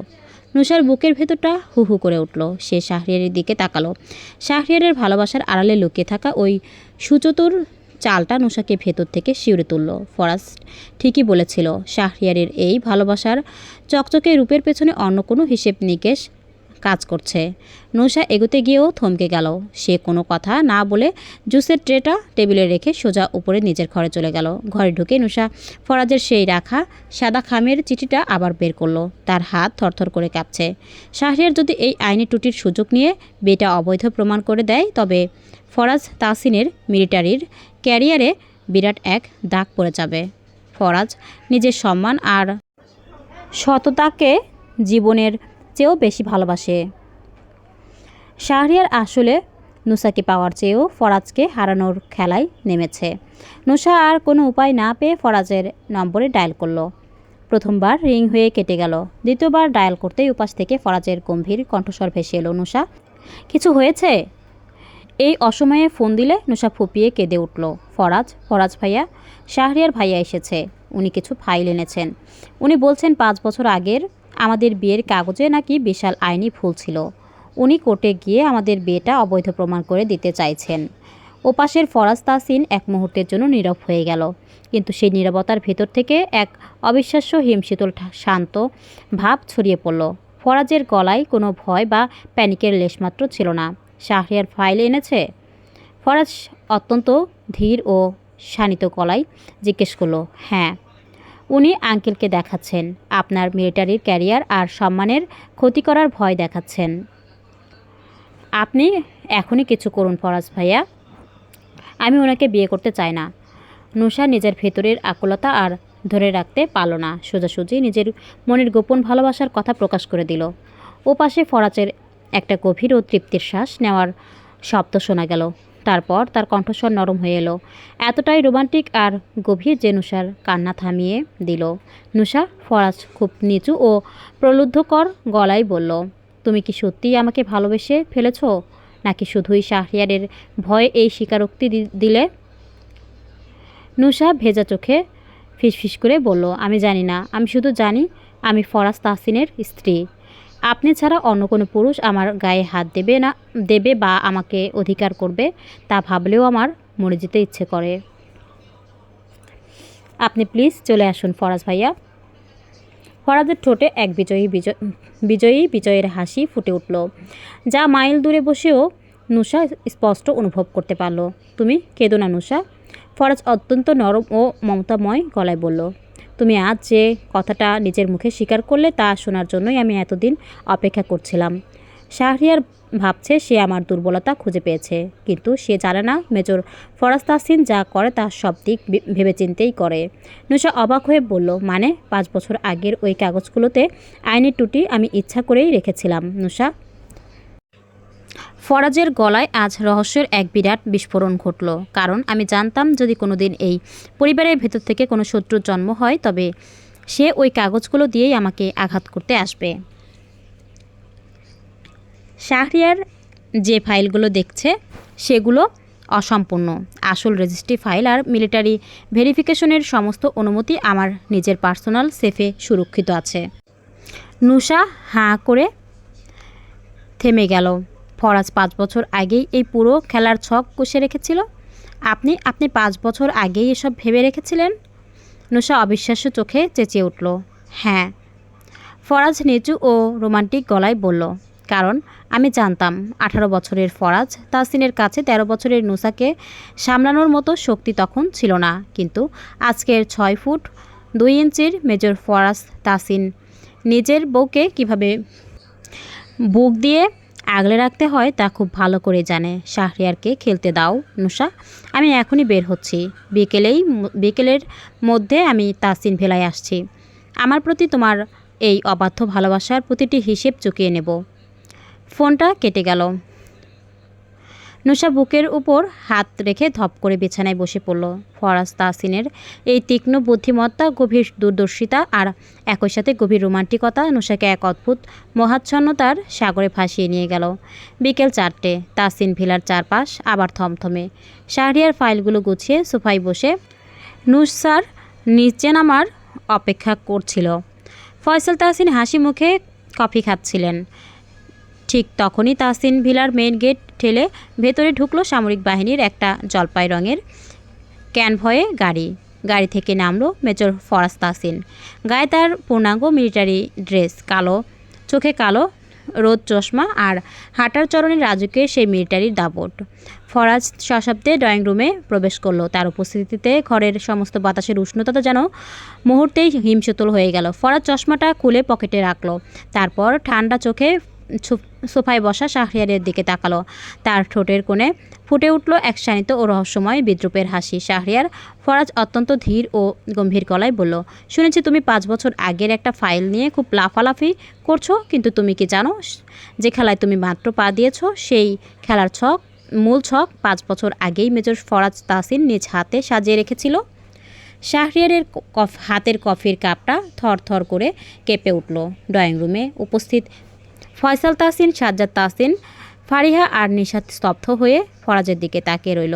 নুসার বুকের ভেতরটা হু হু করে উঠল। সে শাহরিয়ারের দিকে তাকালো। শাহরিয়ারের ভালোবাসার আড়ালে লুকিয়ে থাকা ওই সুচতুর চালটা নুসাকে ভেতর থেকে শিউরে তুলল। ফরাজ ঠিকই বলেছিল, শাহরিয়ারের এই ভালোবাসার চকচকে রূপের পেছনে অন্য কোনো হিসেব নিকেশ কাজ করছে। নুসা এগোতে গিয়েও থমকে গেল। সে কোনো কথা না বলে জুসের ট্রেটা টেবিলে রেখে সোজা উপরে নিজের ঘরে চলে গেল। ঘরে ঢুকে নুসা ফরাজের সেই রাখা সাদা খামের চিঠিটা আবার বের করলো। তার হাত থরথর করে কাঁপছে। শাহরিয়ার যদি এই আইনি ত্রুটির সুযোগ নিয়ে বিয়েটা অবৈধ প্রমাণ করে দেয়, তবে ফরাজ তাহসিনের মিলিটারির ক্যারিয়ারে বিরাট এক দাগ পড়ে যাবে। ফরাজ নিজের সম্মান আর সততাকে জীবনের চেয়েও বেশি ভালোবাসে। শাহরিয়ার আসলে নুসাকে পাওয়ার চেয়েও ফরাজকে হারানোর খেলায় নেমেছে। নুসা আর কোনো উপায় না পেয়ে ফরাজের নম্বরে ডায়াল করলো। প্রথমবার রিং হয়ে কেটে গেল। দ্বিতীয়বার ডায়াল করতেই উপাস থেকে ফরাজের গম্ভীর কণ্ঠস্বর ভেসে এলো। নুসা, কিছু হয়েছে? এই অসময়ে ফোন দিলে নুসা ফুপিয়ে কেঁদে উঠল। ফরাজ ভাইয়া, শাহরিয়ার ভাইয়া এসেছে। উনি কিছু ফাইল এনেছেন। উনি বলছেন 5 বছর আগের আমাদের বিয়ের কাগজে নাকি বিশাল আইনি ভুল ছিল। উনি কোর্টে গিয়ে আমাদের বিয়েটা অবৈধ প্রমাণ করে দিতে চাইছেন। ওপাশের ফরাজ তাহসিন এক মুহূর্তের জন্য নীরব হয়ে গেল, কিন্তু সেই নীরবতার ভেতর থেকে এক অবিশ্বাস্য হিমশীতল শান্ত ভাব ছড়িয়ে পড়ল। ফরাজের গলায় কোনো ভয় বা প্যানিকের লেশমাত্র ছিল না। শাহরিয়ার ফাইল এনেছে? ফরাজ অত্যন্ত ধীর ও শানিত গলায় জিজ্ঞেস করলো। হ্যাঁ, উনি আঙ্কেলকে দেখাচ্ছেন। আপনার মিলিটারির ক্যারিয়ার আর সম্মানের ক্ষতি করার ভয় দেখাচ্ছেন। আপনি এখনই কিছু করুন ফরাজ ভাইয়া, আমি ওনাকে বিয়ে করতে চাই না। নুসা নিজের ভেতরের আকুলতা আর ধরে রাখতে পারল না। সোজাসুজি নিজের মনের গোপন ভালোবাসার কথা প্রকাশ করে দিল। ওপাশে ফরাজের একটা গভীর ও তৃপ্তির শ্বাস নেওয়ার শব্দ শোনা গেল। তারপর তার কণ্ঠস্বর নরম হয়ে এলো, এতটাই রোমান্টিক আর গভীর যে নুসার কান্না থামিয়ে দিল। নুসা, ফরাজ খুব নিচু ও প্রলুব্ধকর গলায় বলল, তুমি কি সত্যিই আমাকে ভালোবেসে ফেলেছ, নাকি শুধুই শাহরিয়ারের ভয়ে এই স্বীকারোক্তি দিলে? নুসা ভেজা চোখে ফিসফিস করে বলল, আমি জানি না, আমি শুধু জানি আমি ফরাজ তাহসিনের স্ত্রী। আপনি ছাড়া অন্য কোনো পুরুষ আমার গায়ে হাত দেবে বা আমাকে অধিকার করবে তা ভাবলেও আমার মরে যেতে ইচ্ছে করে। আপনি প্লিজ চলে আসুন ফরাজ ভাইয়া। ফরাজের ঠোঁটে এক বিজয়ের হাসি ফুটে উঠল, যা মাইল দূরে বসেও নুসা স্পষ্ট অনুভব করতে পারল। তুমি কেঁদো না নুসা, ফরাজ অত্যন্ত নরম ও মমতাময় গলায় বলল। তুমি আজ যে কথাটা নিজের মুখে স্বীকার করলে তা শোনার জন্যই আমি এতদিন অপেক্ষা করছিলাম। শাহরিয়ার ভাবছে সে আমার দুর্বলতা খুঁজে পেয়েছে, কিন্তু সে জানে না মেজর ফরাজ তাহসিন যা করে তা সব দিক ভেবেচিন্তেই করে। নুসা অবাক হয়ে বলল, মানে 5 বছর আগের ওই কাগজগুলোতে আইনি টুটি আমি ইচ্ছা করেই রেখেছিলাম নুসা? ফরাজের গলায় আজ রহস্যের এক বিরাট বিস্ফোরণ ঘটল, কারণ আমি জানতাম যদি কোনোদিন এই পরিবারের ভেতর থেকে কোনো শত্রুর জন্ম হয় তবে সে ওই কাগজগুলো দিয়েই আমাকে আঘাত করতে আসবে। শাহরিয়ার যে ফাইলগুলো দেখছে সেগুলো অসম্পূর্ণ। আসল রেজিস্ট্রি ফাইল আর মিলিটারি ভেরিফিকেশনের সমস্ত অনুমতি আমার নিজের পার্সোনাল সেফে সুরক্ষিত আছে। নুসা হাঁ করে থেমে গেল। ফরাজ 5 বছর আগেই এই পুরো খেলার ছক কষে রেখেছিল? আপনি 5 বছর আগেই এসব ভেবে রেখেছিলেন? নুসা অবিশ্বাস্য চোখে চেঁচিয়ে উঠল। হ্যাঁ, ফরাজ নিচু ও রোমান্টিক গলায় বলল, কারণ আমি জানতাম 18 বছরের ফরাজ তাহসিনের কাছে 13 বছরের নুসাকে সামলানোর মতো শক্তি তখন ছিল না, কিন্তু আজকের 6 ফুট 2 ইঞ্চির মেজর ফরাজ তাহসিন নিজের বউকে কিভাবে বুক দিয়ে আগলে রাখতে হয় তা খুব ভালো করে জানে। শাহরিয়ারকে খেলতে দাও নুসা, আমি এখনই বের হচ্ছি। বিকেলের মধ্যে আমি তাহসিন ভেলায় আসছি। আমার প্রতি তোমার এই অবাধ্য ভালোবাসার প্রতিটি হিসেব চুকিয়ে নেব। ফোনটা কেটে গেল। নুসা বুকের উপর হাত রেখে ধপ করে বিছানায় বসে পড়ল। ফরাজ তাহসিনের এই তীক্ষ্ণ বুদ্ধিমত্তা, গভীর দূরদর্শিতা আর একই সাথে গভীর রোমান্টিকতা নুসাকে এক অদ্ভুত মোহাচ্ছন্নতার সাগরে ভাসিয়ে নিয়ে গেল। বিকেল 4টে। তাহসিন ভিলার চারপাশ আবার থমথমে। শাহরিয়ার ফাইলগুলো গুছিয়ে সোফায় বসে নুসার নিচে নামার অপেক্ষা করছিল। ফয়সাল তাহসিন হাসি মুখে কফি খাচ্ছিলেন। ঠিক তখনই তাহসিন ভিলার মেইন গেট ঠেলে ভেতরে ঢুকলো সামরিক বাহিনীর একটা জলপাই রঙের ক্যানভয়ে গাড়ি থেকে নামলো মেজর ফরাজ তাহসিন। গায়ে তার পূর্ণাঙ্গ মিলিটারি ড্রেস, চোখে কালো রোদ চশমা আর হাঁটার চরণের রাজুকে সেই মিলিটারির দাপট। ফরাজ সশব্দে ড্রয়িং রুমে প্রবেশ করলো। তার উপস্থিতিতে ঘরের সমস্ত বাতাসের উষ্ণতা যেন মুহূর্তেই হিমশীতল হয়ে গেল। ফরাজ চশমাটা খুলে পকেটে রাখলো, তারপর ঠান্ডা চোখে সোফায় বসা শাহরিয়ারের দিকে তাকালো। তার ঠোঁটের কোণে ফুটে উঠল এক শানিত ও রহস্যময় বিদ্রূপের হাসি। শাহরিয়ার। ফরাজ অত্যন্ত ধীর ও গম্ভীর গলায় বলল, শুনেছি তুমি 5 বছর আগের একটা ফাইল নিয়ে খুব লাফালাফি করছো, কিন্তু তুমি কি জানো যে খেলায় তুমি মাত্র পা দিয়েছ সেই খেলার মূল ছক 5 বছর আগেই মেজর ফরাজ তাহসিন নিজ হাতে সাজিয়ে রেখেছিল? শাহরিয়ারের হাতের কফির কাপটা থরথর করে কেঁপে উঠল। ড্রয়িং রুমে উপস্থিত ফয়সাল তাহসিন, সাজ্জাদ তাহসিন, ফারিহা আর নিশাত স্তব্ধ হয়ে ফরাজের দিকে তাকিয়ে রইল।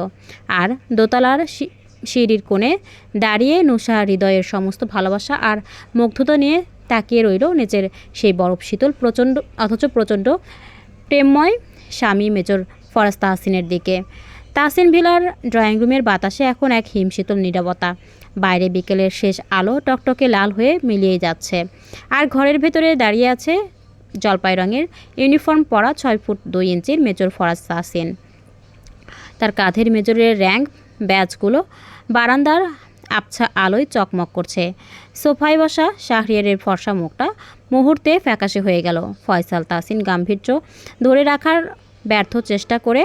আর দোতলার সিঁড়ির কোণে দাঁড়িয়ে নুসা হৃদয়ের সমস্ত ভালোবাসা আর মুগ্ধতা নিয়ে তাকিয়ে রইল নিজের সেই বরফ শীতল প্রচণ্ড প্রেমময় স্বামী মেজর ফরাজ তাহসিনের দিকে। তাহসিন ভিলার ড্রয়িং রুমের বাতাসে এখন এক হিমশীতল নীরবতা। বাইরে বিকেলের শেষ আলো টকটকে লাল হয়ে মিলিয়ে যাচ্ছে, আর ঘরের ভেতরে দাঁড়িয়ে আছে জলপাই রঙের ইউনিফর্ম পরা 6 ফুট 2 ইঞ্চির মেজর ফরাজ তাহসিন। তার কাঁধের মেজরের র্যাঙ্ক ব্যাজগুলো বারান্দার আবছা আলোয় চকমক করছে। সোফায় বসা শাহরিয়ারের ফর্সা মুখটা মুহূর্তে ফ্যাকাশে হয়ে গেল। ফয়সাল তাহসিন গাম্ভীর্য ধরে রাখার ব্যর্থ চেষ্টা করে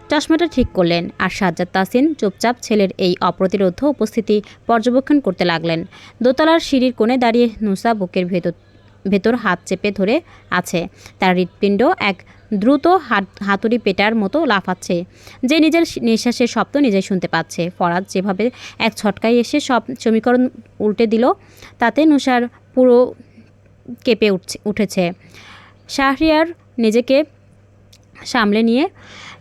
চশমাটা ঠিক করলেন, আর সাজ্জাদ তাহসিন চুপচাপ ছেলের এই অপ্রতিরোধ উপস্থিতি পর্যবেক্ষণ করতে লাগলেন। দোতলার সিঁড়ির কোণে দাঁড়িয়ে নুসা বুকের ভেতর হাত চেপে ধরে আছে। তার হৃৎপিণ্ড এক দ্রুত হাতুড়ি পেটার মতো লাফাচ্ছে, যে নিজের নিঃশ্বাসের শব্দ নিজেই শুনতে পাচ্ছে। ফরাজ যেভাবে এক ছটকায় এসে সব সমীকরণ উল্টে দিল, তাতে নুসার পুরো কেঁপে উঠেছে। শাহরিয়ার নিজেকে সামলে নিয়ে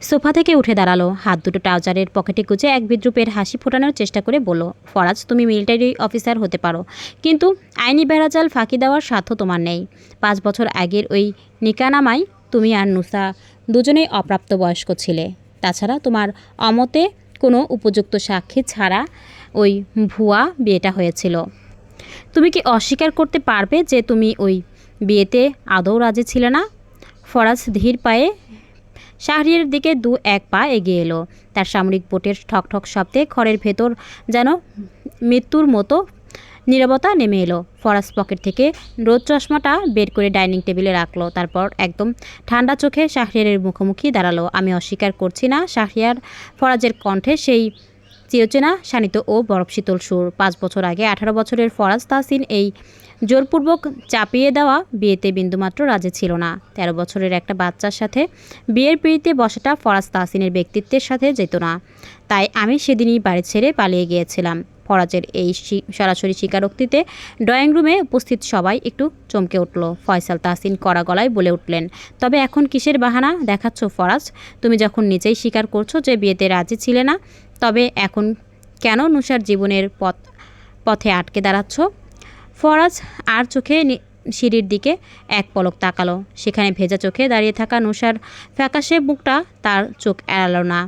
সোফা থেকে উঠে দাঁড়ালো, হাত দুটো ট্রাউজারের পকেটে গুজে এক বিদ্রূপের হাসি ফোটানোর চেষ্টা করে বলল, ফরাজ, তুমি মিলিটারি অফিসার হতে পারো, কিন্তু আইনি বেড়াজাল ফাঁকি দেওয়ার সাধ্য তোমার নেই। 5 বছর আগের ওই নিকানামায় তুমি আর নুসা দুজনেই অপ্রাপ্তবয়স্ক ছিলে। তাছাড়া তোমার অমতে কোনো উপযুক্ত সাক্ষী ছাড়া ওই ভুয়া বিয়েটা হয়েছিল। তুমি কি অস্বীকার করতে পারবে যে তুমি ওই বিয়েতে আদৌ রাজি ছিলে না? ফরাজ ধীর পায়ে শাহরিয়ার দিকে 2-1 পা এগিয়ে এলো। তার সামরিক বোটের ঠকঠক শব্দে ঘরের ভেতর যেন মৃত্যুর মতো নীরবতা নেমে এলো। ফরাজ পকেট থেকে রোদ চশমাটা বের করে ডাইনিং টেবিলে রাখলো। তারপর একদম ঠান্ডা চোখে শাহরিয়ারের মুখোমুখি দাঁড়ালো। আমি অস্বীকার করছি না। শাহরিয়ার ফরাজের কণ্ঠে সেই চিরচেনা শানিত ও বরফ শীতল সুর। 5 বছর আগে 18 বছরের ফরাজ তাহসিন এই জোরপূর্বক চাপিয়ে দেওয়া বিয়েতে বিন্দুমাত্র রাজি ছিল না। 13 বছরের একটা বাচ্চার সাথে বিয়ের পিঁড়িতে বসাটা ফরাজ তাহসিনের ব্যক্তিত্বের সাথে যেত না। তাই আমি সেদিনই বাড়ি ছেড়ে পালিয়ে গিয়েছিলাম। ফরাজের এই সরাসরি স্বীকারোক্তিতে ড্রয়িং রুমে উপস্থিত সবাই একটু চমকে উঠল। ফয়সাল তাহসিন কড়া গলায় বলে উঠলেন, তবে এখন কিসের বাহানা দেখাচ্ছ ফরাজ? তুমি যখন নিজেই স্বীকার করছো যে বিয়েতে রাজি ছিলে না, তবে এখন কেন নুসার জীবনের পথে আটকে দাঁড়াচ্ছ? ফরাজ আর চোখে সিঁড়ির দিকে এক পলক তাকালো। সেখানে ভেজা চোখে দাঁড়িয়ে থাকা নুসার ফ্যাকাশে মুখটা তার চোখ এড়ালো না।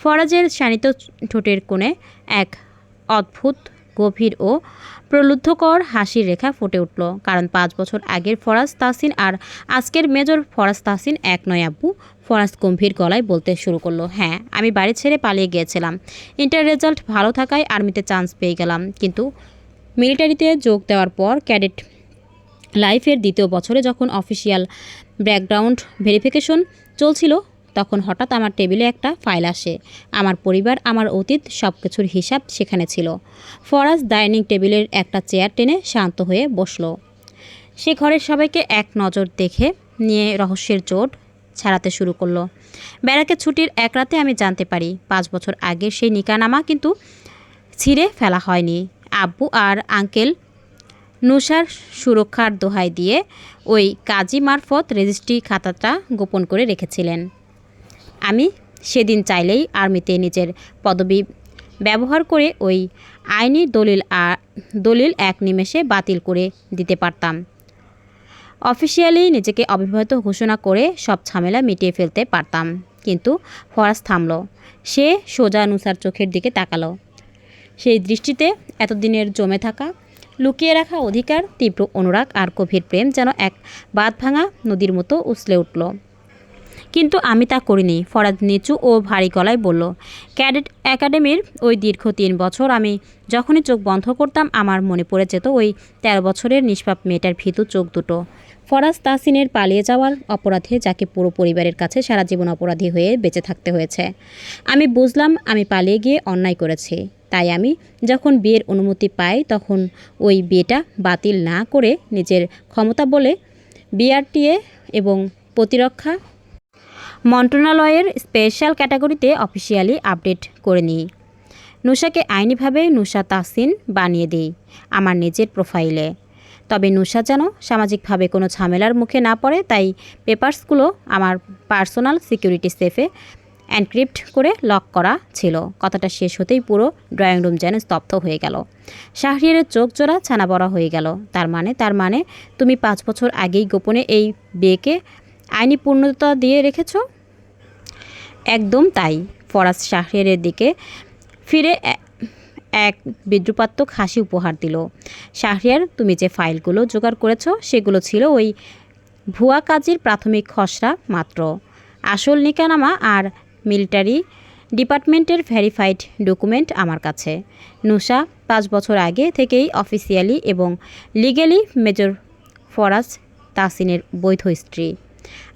ফরাজের শানিত ঠোঁটের কোণে এক অদ্ভুত গভীর ও প্রলুব্ধকর হাসির রেখা ফুটে উঠল। কারণ 5 বছর আগের ফরাজ তাহসিন আর আজকের মেজর ফরাজ তাহসিন এক নয় আব্বু। ফরাজ গম্ভীর গলায় বলতে শুরু করলো, হ্যাঁ, আমি বাড়ি ছেড়ে পালিয়ে গিয়েছিলাম। ইন্টার রেজাল্ট ভালো থাকায় আর্মিতে চান্স পেয়ে গেলাম, কিন্তু মিলিটারিতে যোগ দেওয়ার পর ক্যাডেট লাইফের 2য় বছরে যখন অফিসিয়াল ব্যাকগ্রাউন্ড ভেরিফিকেশন চলছিল, তখন হঠাৎ আমার টেবিলে একটা ফাইল আসে। আমার পরিবার, আমার অতীত, সব কিছুর হিসাব সেখানে ছিল। ফরাজ ডাইনিং টেবিলের একটা চেয়ার টেনে শান্ত হয়ে বসলো। সে ঘরের সবাইকে এক নজর দেখে নিয়ে রহস্যের জোট ছাড়াতে শুরু করলো। ব্যারাকে ছুটির এক রাতে আমি জানতে পারি 5 বছর আগের সেই নিকানামা কিন্তু ছিঁড়ে ফেলা হয়নি। আব্বু আর আঙ্কেল নুসার সুরক্ষার দোহাই দিয়ে ওই কাজী মারফত রেজিস্ট্রি খাতাটা গোপন করে রেখেছিলেন। আমি সেদিন চাইলেই আর্মিতে নিজের পদবি ব্যবহার করে ওই আইনি দলিল এক নিমেষে বাতিল করে দিতে পারতাম। অফিসিয়ালি নিজেকে অবিবাহিত ঘোষণা করে সব ঝামেলা মিটিয়ে ফেলতে পারতাম। কিন্তু ফরাজ থামল। সে সোজা নুসার চোখের দিকে তাকালো। সেই দৃষ্টিতে এতদিনের জমে থাকা, লুকিয়ে রাখা অধিকার, তীব্র অনুরাগ আর গভীর প্রেম যেন এক বাঁধভাঙা নদীর মতো উছলে উঠল। কিন্তু আমি তা করিনি, ফরাজ নিচু ও ভারী গলায় বলল। ক্যাডেট একাডেমির ওই দীর্ঘ 3 বছর আমি যখনই চোখ বন্ধ করতাম, আমার মনে পড়ে যেত ওই 13 বছরের নিষ্পাপ মেয়েটার ভীতু চোখ দুটো। ফরাজ তাহসিনের পালিয়ে যাওয়ার অপরাধে, যাকে পুরো পরিবারের কাছে সারা জীবন অপরাধী হয়ে বেঁচে থাকতে হয়েছে। আমি বুঝলাম আমি পালিয়ে গিয়ে অন্যায় করেছি। তাই আমি যখন বিয়ের অনুমতি পাই, তখন ওই বিয়েটা বাতিল না করে নিজের ক্ষমতা বলে বিআরটিএ এবং প্রতিরক্ষা মন্ত্রণালয়ের স্পেশাল ক্যাটাগরিতে অফিসিয়ালি আপডেট করে নিই। নুসাকে আইনিভাবে নুসা তাহসিন বানিয়ে দিই আমার নিজের প্রোফাইলে। তবে নুসা যেন সামাজিকভাবে কোনো ঝামেলার মুখে না পড়ে, তাই পেপারসগুলো আমার পার্সোনাল সিকিউরিটি সেফে এনক্রিপ্ট করে লক করা ছিল। কথাটা শেষ হতেই পুরো ড্রয়িং রুম যেন স্তব্ধ হয়ে গেল। শাহরিয়ারের চোখ জোড়া ছানা বড়া হয়ে গেল। তার মানে তুমি 5 বছর আগেই গোপনে এই বিয়েকে আইনি পূর্ণতা দিয়ে রেখেছ? একদম তাই। ফরাজ শাহরিয়ারের দিকে ফিরে এক বিদ্রুপাত্মক হাসি উপহার দিল। শাহরিয়ার, তুমি যে ফাইলগুলো জোগাড় করেছ, সেগুলো ছিল ওই ভুয়া কাজের প্রাথমিক খসড়া মাত্র। আসল নিকানামা আর মিলিটারি ডিপার্টমেন্টের ভেরিফাইড ডকুমেন্ট আমার কাছে। নুসা 5 বছর আগে থেকেই অফিসিয়ালি এবং লিগ্যালি মেজর ফরাজ তাহসিনের বৈধ স্ত্রী।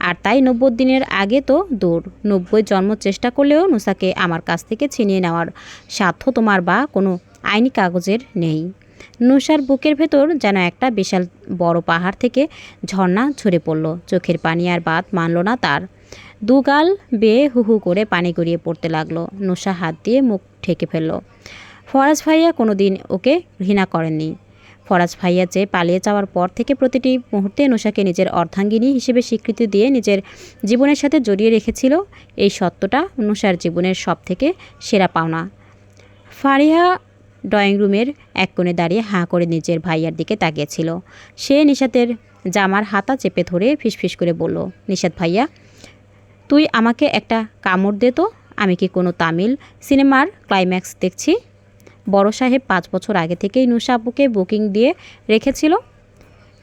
আর তাই 90 দিনের আগে তো দূর, 90 জন্ম চেষ্টা করলেও নুসাকে আমার কাছ থেকে ছিনিয়ে নেওয়ার সাধ্য তোমার বা কোনো আইনি কাগজের নেই। নুসার বুকের ভেতর যেন একটা বিশাল বড় পাহাড় থেকে ঝর্ণা ঝরে পড়ল। চোখের পানি আর বাদ মানল না তার। দুগাল বেয়ে হু হু করে পানি গড়িয়ে পড়তে লাগলো। নুসা হাত দিয়ে মুখ ঢেকে ফেলল। ফরাজ ভাইয়া কোনো দিন ওকে ঘৃণা করেননি। ফরাজ ভাইয়া যে পালিয়ে যাওয়ার পর থেকে প্রতিটি মুহূর্তে নুসাকে নিজের অর্ধাঙ্গিনী হিসেবে স্বীকৃতি দিয়ে নিজের জীবনের সাথে জড়িয়ে রেখেছিল, এই সত্যটা নুসার জীবনের সবথেকে সেরা পাওনা। ফারিহা ড্রয়িং রুমের এক কোণে দাঁড়িয়ে হাঁ করে নিজের ভাইয়ার দিকে তাকিয়েছিল। সে নিশাতের জামার হাতা চেপে ধরে ফিসফিস করে বলল, নিশাত ভাইয়া, তুই আমাকে একটা কামড় দে তো। আমি কি কোনো তামিল সিনেমার ক্লাইম্যাক্স দেখছি? বড় সাহেব 5 বছর আগে থেকেই নুসা আব্বুকে বুকিং দিয়ে রেখেছিল।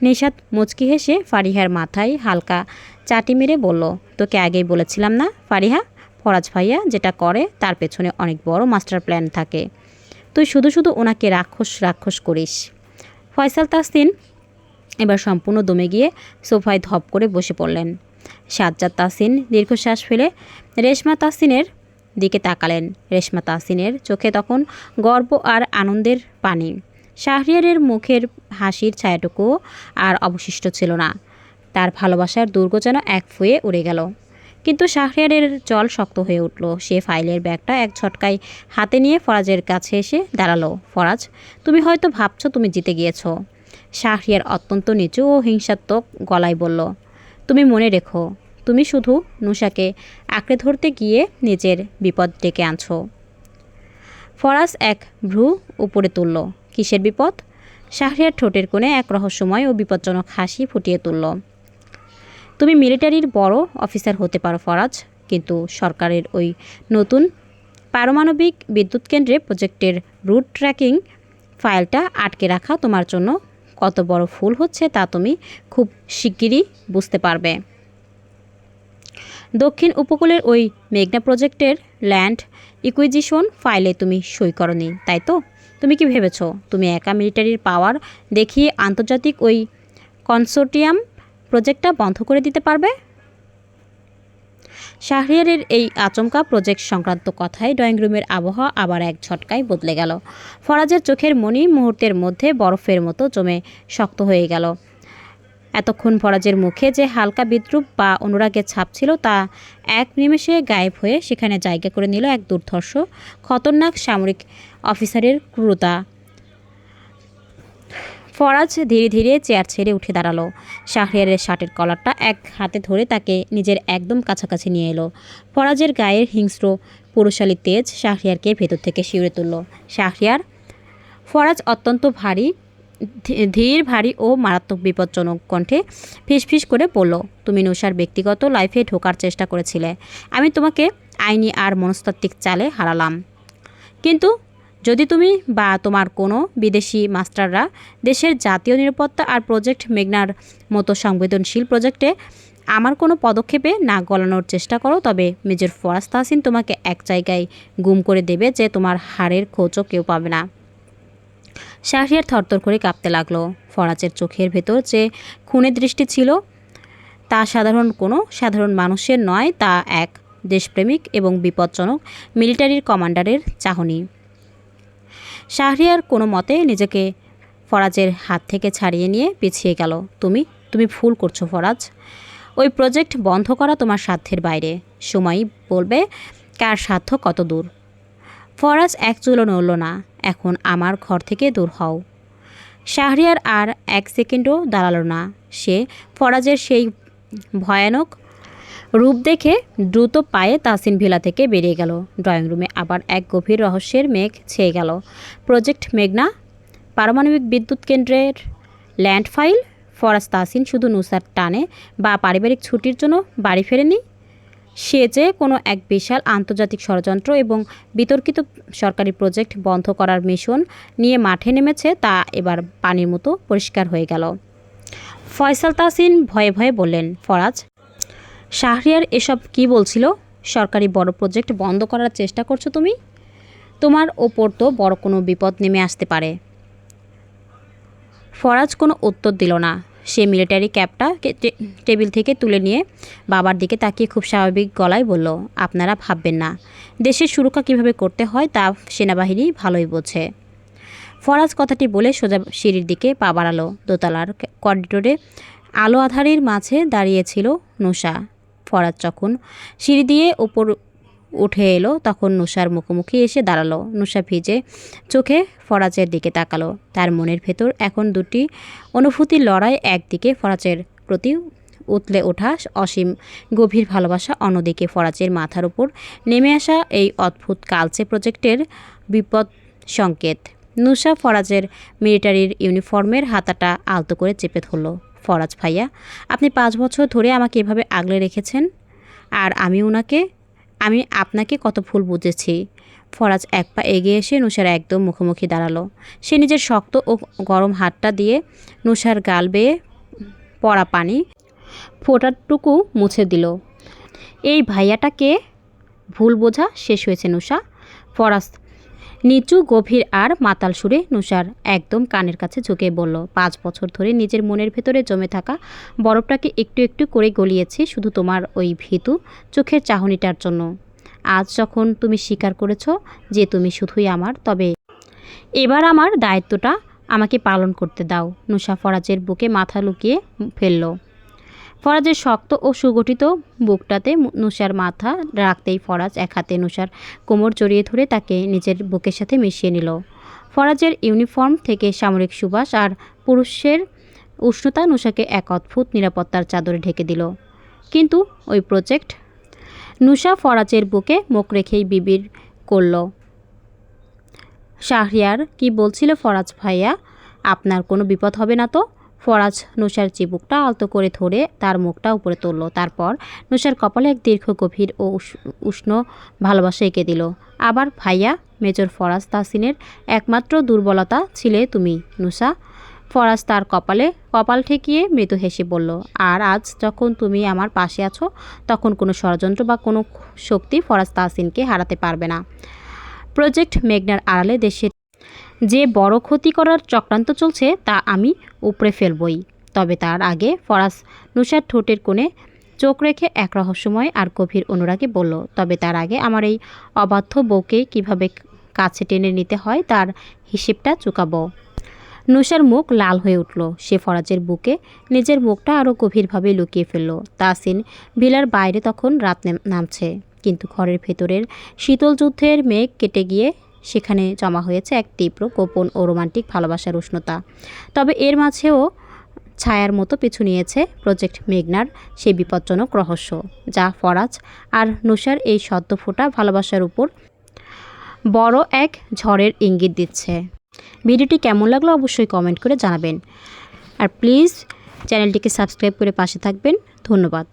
নিশাত মুচকি হেসে ফারিহার মাথায় হালকা চাটি মেরে বলল, তোকে আগেই বলেছিলাম না ফারিহা, ফরাজ ভাইয়া যেটা করে তার পেছনে অনেক বড় মাস্টার প্ল্যান থাকে। তুই শুধু শুধু ওনাকে রাক্ষস করিস। ফয়সাল তাহসিন এবার সম্পূর্ণ দমে গিয়ে সোফায় ধপ করে বসে পড়লেন। সাজ্জাদ তাহসিন দীর্ঘশ্বাস ফেলে রেশমা তাহসিনের দিকে তাকালেন। রেশমা তাহসিনের চোখে তখন গর্ব আর আনন্দের পানি। শাহরিয়ারের মুখের হাসির ছায়াটুকুও আর অবশিষ্ট ছিল না। তার ভালোবাসার দুর্গ যেন এক ফুয়ে উড়ে গেল। কিন্তু শাহরিয়ারের জল শক্ত হয়ে উঠল। সে ফাইলের ব্যাগটা এক ঝটকায় হাতে নিয়ে ফরাজের কাছে এসে দাঁড়ালো। ফরাজ, তুমি হয়তো ভাবছো তুমি জিতে গিয়েছো। শাহরিয়ার অত্যন্ত নিচু ও হিংসাত্মক গলায় বলল, তুমি মনে রেখো, তুমি শুধু নুসাকে আঁকড়ে ধরতে গিয়ে নিজের বিপদ ডেকে আনছো। ফরাজ এক ভ্রু উপরে তুলল। কিসের বিপদ? শাহরিয়ার ঠোঁটের কোণে এক রহস্যময় ও বিপজ্জনক হাসি ফুটিয়ে তুলল। তুমি মিলিটারির বড় অফিসার হতে পারো ফরাজ, কিন্তু সরকারের ওই নতুন পারমাণবিক বিদ্যুৎ কেন্দ্রে প্রজেক্টের রুট ট্র্যাকিং ফাইলটা আটকে রাখা তোমার জন্য কত বড় ভুল হচ্ছে তা তুমি খুব শিগগিরই বুঝতে পারবে। দক্ষিণ উপকূলের ওই মেঘনা প্রজেক্টের ল্যান্ড ইকুইজিশন ফাইলে তুমি সই করনি, তাই তো? তুমি কি ভেবেছো তুমি একা মিলিটারির পাওয়ার দেখিয়ে আন্তর্জাতিক ওই কনসোর্টিয়াম প্রজেক্টটা বন্ধ করে দিতে পারবে? শাহরিয়ারের এই আচমকা প্রজেক্ট সংক্রান্ত কথায় ড্রয়িং রুমের আবহাওয়া আবার এক ঝটকায় বদলে গেল। ফরাজের চোখের মণি মুহূর্তের মধ্যে বরফের মতো জমে শক্ত হয়ে গেল। এতক্ষণ ফরাজের মুখে যে হালকা বিদ্রুপ বা অনুরাগের ছাপ ছিল তা এক নিমেষে গায়েব হয়ে সেখানে জায়গা করে নিল এক দুর্ধর্ষ খতরনাক সামরিক অফিসারের ক্রূরতা। ফরাজ ধীরে ধীরে চেয়ার ছেড়ে উঠে দাঁড়ালো। শাহরিয়ারের শার্টের কলারটা এক হাতে ধরে তাকে নিজের একদম কাছাকাছি নিয়ে এলো। ফরাজের গায়ের হিংস্র পুরুষালী তেজ শাহরিয়ারকে ভেতর থেকে শিউরে তুলল। শাহরিয়ার! ফরাজ অত্যন্ত ধীর ভারী ও মারাত্মক বিপজ্জনক কণ্ঠে ফিসফিস করে বলল, তুমি নুসার ব্যক্তিগত লাইফে ঢোকার চেষ্টা করেছিলে। আমি তোমাকে আইনি আর মনস্তাত্ত্বিক চালে হারালাম। কিন্তু যদি তুমি বা তোমার কোনো বিদেশি মাস্টাররা দেশের জাতীয় নিরাপত্তা আর প্রজেক্ট মেঘনার মতো সংবেদনশীল প্রজেক্টে আমার কোনো পদক্ষেপে না গলানোর চেষ্টা করো, তবে মেজর ফরাজ তাহসিন তোমাকে এক জায়গায় গুম করে দেবে যে তোমার হাড়ের খোঁজও কেউ পাবে না। শাহরিয়ার থরথর করে কাঁপতে লাগলো। ফরাজের চোখের ভেতর যে খুনের দৃষ্টি ছিল তা সাধারণ মানুষের নয়, তা এক দেশপ্রেমিক এবং বিপজ্জনক মিলিটারির কমান্ডারের চাহনি। শাহরিয়ার কোনো মতে নিজেকে ফরাজের হাত থেকে ছাড়িয়ে নিয়ে পিছিয়ে গেল। তুমি ভুল করছো ফরাজ। ওই প্রজেক্ট বন্ধ করা তোমার সাধ্যের বাইরে। সময়ই বলবে কার সাধ্য কত দূর। ফরাজ এক চুলও নড়ল না। এখন আমার ঘর থেকে দূর হও। শাহরিয়ার আর এক সেকেন্ডও দাঁড়ালো না। সে ফরাজের সেই ভয়ানক রূপ দেখে দ্রুত পায়ে তাহসিন ভিলা থেকে বেরিয়ে গেল। ড্রয়িং রুমে আবার এক গভীর রহস্যের মেঘ ছেয়ে গেল। প্রজেক্ট মেঘনা, পারমাণবিক বিদ্যুৎ কেন্দ্রের ল্যান্ড ফাইল। ফরাজ তাহসিন শুধু নুসার টানে বা পারিবারিক ছুটির জন্য বাড়ি ফেরেনি। সে যে কোনো এক বিশাল আন্তর্জাতিক ষড়যন্ত্র এবং বিতর্কিত সরকারি প্রজেক্ট বন্ধ করার মিশন নিয়ে মাঠে নেমেছে তা এবার পানির মতো পরিষ্কার হয়ে গেল। ফয়সাল তাহসিন ভয়ে ভয়ে বললেন, ফরাজ, শাহরিয়ার এসব কি বলছিল? সরকারি বড় প্রজেক্ট বন্ধ করার চেষ্টা করছো তুমি? তোমার ওপর তো বড় কোনো বিপদ নেমে আসতে পারে। ফরাজ কোনো উত্তর দিল না। সে মিলিটারি ক্যাপটা টেবিল থেকে তুলে নিয়ে বাবার দিকে তাকিয়ে খুব স্বাভাবিক গলায় বলল, আপনারা ভাববেন না, দেশের সুরক্ষা কিভাবে করতে হয় তা সেনাবাহিনী ভালোই বোঝে। ফরাজ কথাটি বলে সোজা সিঁড়ির দিকে পা বাড়ালো। দোতলার করিডোরে আলো আঁধারির মাঝে দাঁড়িয়েছিল নুসা। ফরাজ যখন সিঁড়ি দিয়ে উঠে এলো তখন নুসার মুখোমুখি এসে দাঁড়ালো। নুসা ভিজে চোখে ফরাজের দিকে তাকালো। তার মনের ভেতর এখন দুটি অনুভূতির লড়াই, একদিকে ফরাজের প্রতি উতলে ওঠা অসীম গভীর ভালোবাসা, অন্যদিকে ফরাজের মাথার উপর নেমে আসা এই অদ্ভুত কালচে প্রজেক্টের বিপদ সংকেত। নুসা ফরাজের মিলিটারির ইউনিফর্মের হাতাটা আলতো করে চেপে ধরল। ফরাজ ভাইয়া, আপনি 5 বছর ধরে আমাকে এভাবে আগলে রেখেছেন, আর আমি আপনাকে কত ভুল বুঝেছি। ফরাজ এক পা এগিয়ে এসে নুসার একদম মুখোমুখি দাঁড়ালো। সে নিজের শক্ত ও গরম হাতটা দিয়ে নুসার গাল বেয়ে পড়া পানি ফোঁটাটুকু মুছে দিল। এই ভাইয়াটাকে ভুল বোঝা শেষ হয়েছে নুসা। ফরাজ নিচু গভীর আর মাতাল সুরে নুসার একদম কানের কাছে ঝুঁকে বলল, 5 বছর ধরে নিজের মনের ভেতরে জমে থাকা বরফটাকে একটু একটু করে গলিয়েছি শুধু তোমার ওই ভীতু চোখের চাহনিটার জন্য। আজ যখন তুমি স্বীকার করেছ যে তুমি শুধুই আমার, তবে এবার আমার দায়িত্বটা আমাকে পালন করতে দাও। নুসা ফরাজের বুকে মাথা লুকিয়ে ফেলল। ফরাজের শক্ত ও সুগঠিত বুকটাতে নুসার মাথা রাখতেই ফরাজ এক হাতে নুসার কোমর জড়িয়ে ধরে তাকে নিজের বুকের সাথে মিশিয়ে নিল। ফরাজের ইউনিফর্ম থেকে সামরিক সুবাস আর পুরুষের উষ্ণতা নুসাকে এক অদ্ভুত নিরাপত্তার চাদরে ঢেকে দিল। কিন্তু ওই প্রজেক্ট। নুসা ফরাজের বুকে মুখ রেখেই বিবির করল, শাহরিয়ার কি বলছিল ফরাজ ভাইয়া? আপনার কোনো বিপদ হবে না তো? ফরাজ নুসার চিবুকটা আলতো করে ধরে তার মুখটা উপরে তুলল। তারপর নুসার কপালে এক দীর্ঘ গভীর ও উষ্ণ ভালোবাসা এঁকে দিল। আবার ভাইয়া, মেজর ফরাজ তাহসিনের একমাত্র দুর্বলতা ছিলে তুমি নুসা। ফরাজ তার কপাল ঠেকিয়ে মৃদু হেসে বলল, আর আজ যখন তুমি আমার পাশে আছো, তখন কোনো ষড়যন্ত্র বা কোনো শক্তি ফরাজ তাহসিনকে হারাতে পারবে না। প্রজেক্ট মেঘনার আড়ালে দেশের যে বড় ক্ষতি করার চক্রান্ত চলছে তা আমি উপড়ে ফেলবই। তবে তার আগে ফরাজ নুসার ঠোঁটের কোণে চোখ রেখে এক রহস্যময় আর গভীর অনুরাগে বলল, তবে তার আগে আমার এই অবাধ্য বউকে কিভাবে কাছে টেনে নিতে হয় তার হিসেবটা চুকাবো। নুসার মুখ লাল হয়ে উঠল। সে ফরাজের বুকে নিজের মুখটা আরও গভীরভাবে লুকিয়ে ফেলল। তাহসিন ভিলার বাইরে তখন রাত নামছে, কিন্তু ঘরের ভেতরের শীতল যুদ্ধের মেঘ কেটে গিয়ে সেখানে জমা হয়েছে এক তীব্র, গোপন ও রোমান্টিক ভালোবাসার উষ্ণতা। তবে এর মাঝেও ছায়ার মতো পিছু নিয়েছে প্রজেক্ট মেঘনার সেই বিপজ্জনক রহস্য, যা ফরাজ আর নুসার এই সদ্য ফোটা ভালোবাসার উপর বড় এক ঝড়ের ইঙ্গিত দিচ্ছে। ভিডিওটি কেমন লাগলো অবশ্যই কমেন্ট করে জানাবেন, আর প্লিজ চ্যানেলটিকে সাবস্ক্রাইব করে পাশে থাকবেন। ধন্যবাদ।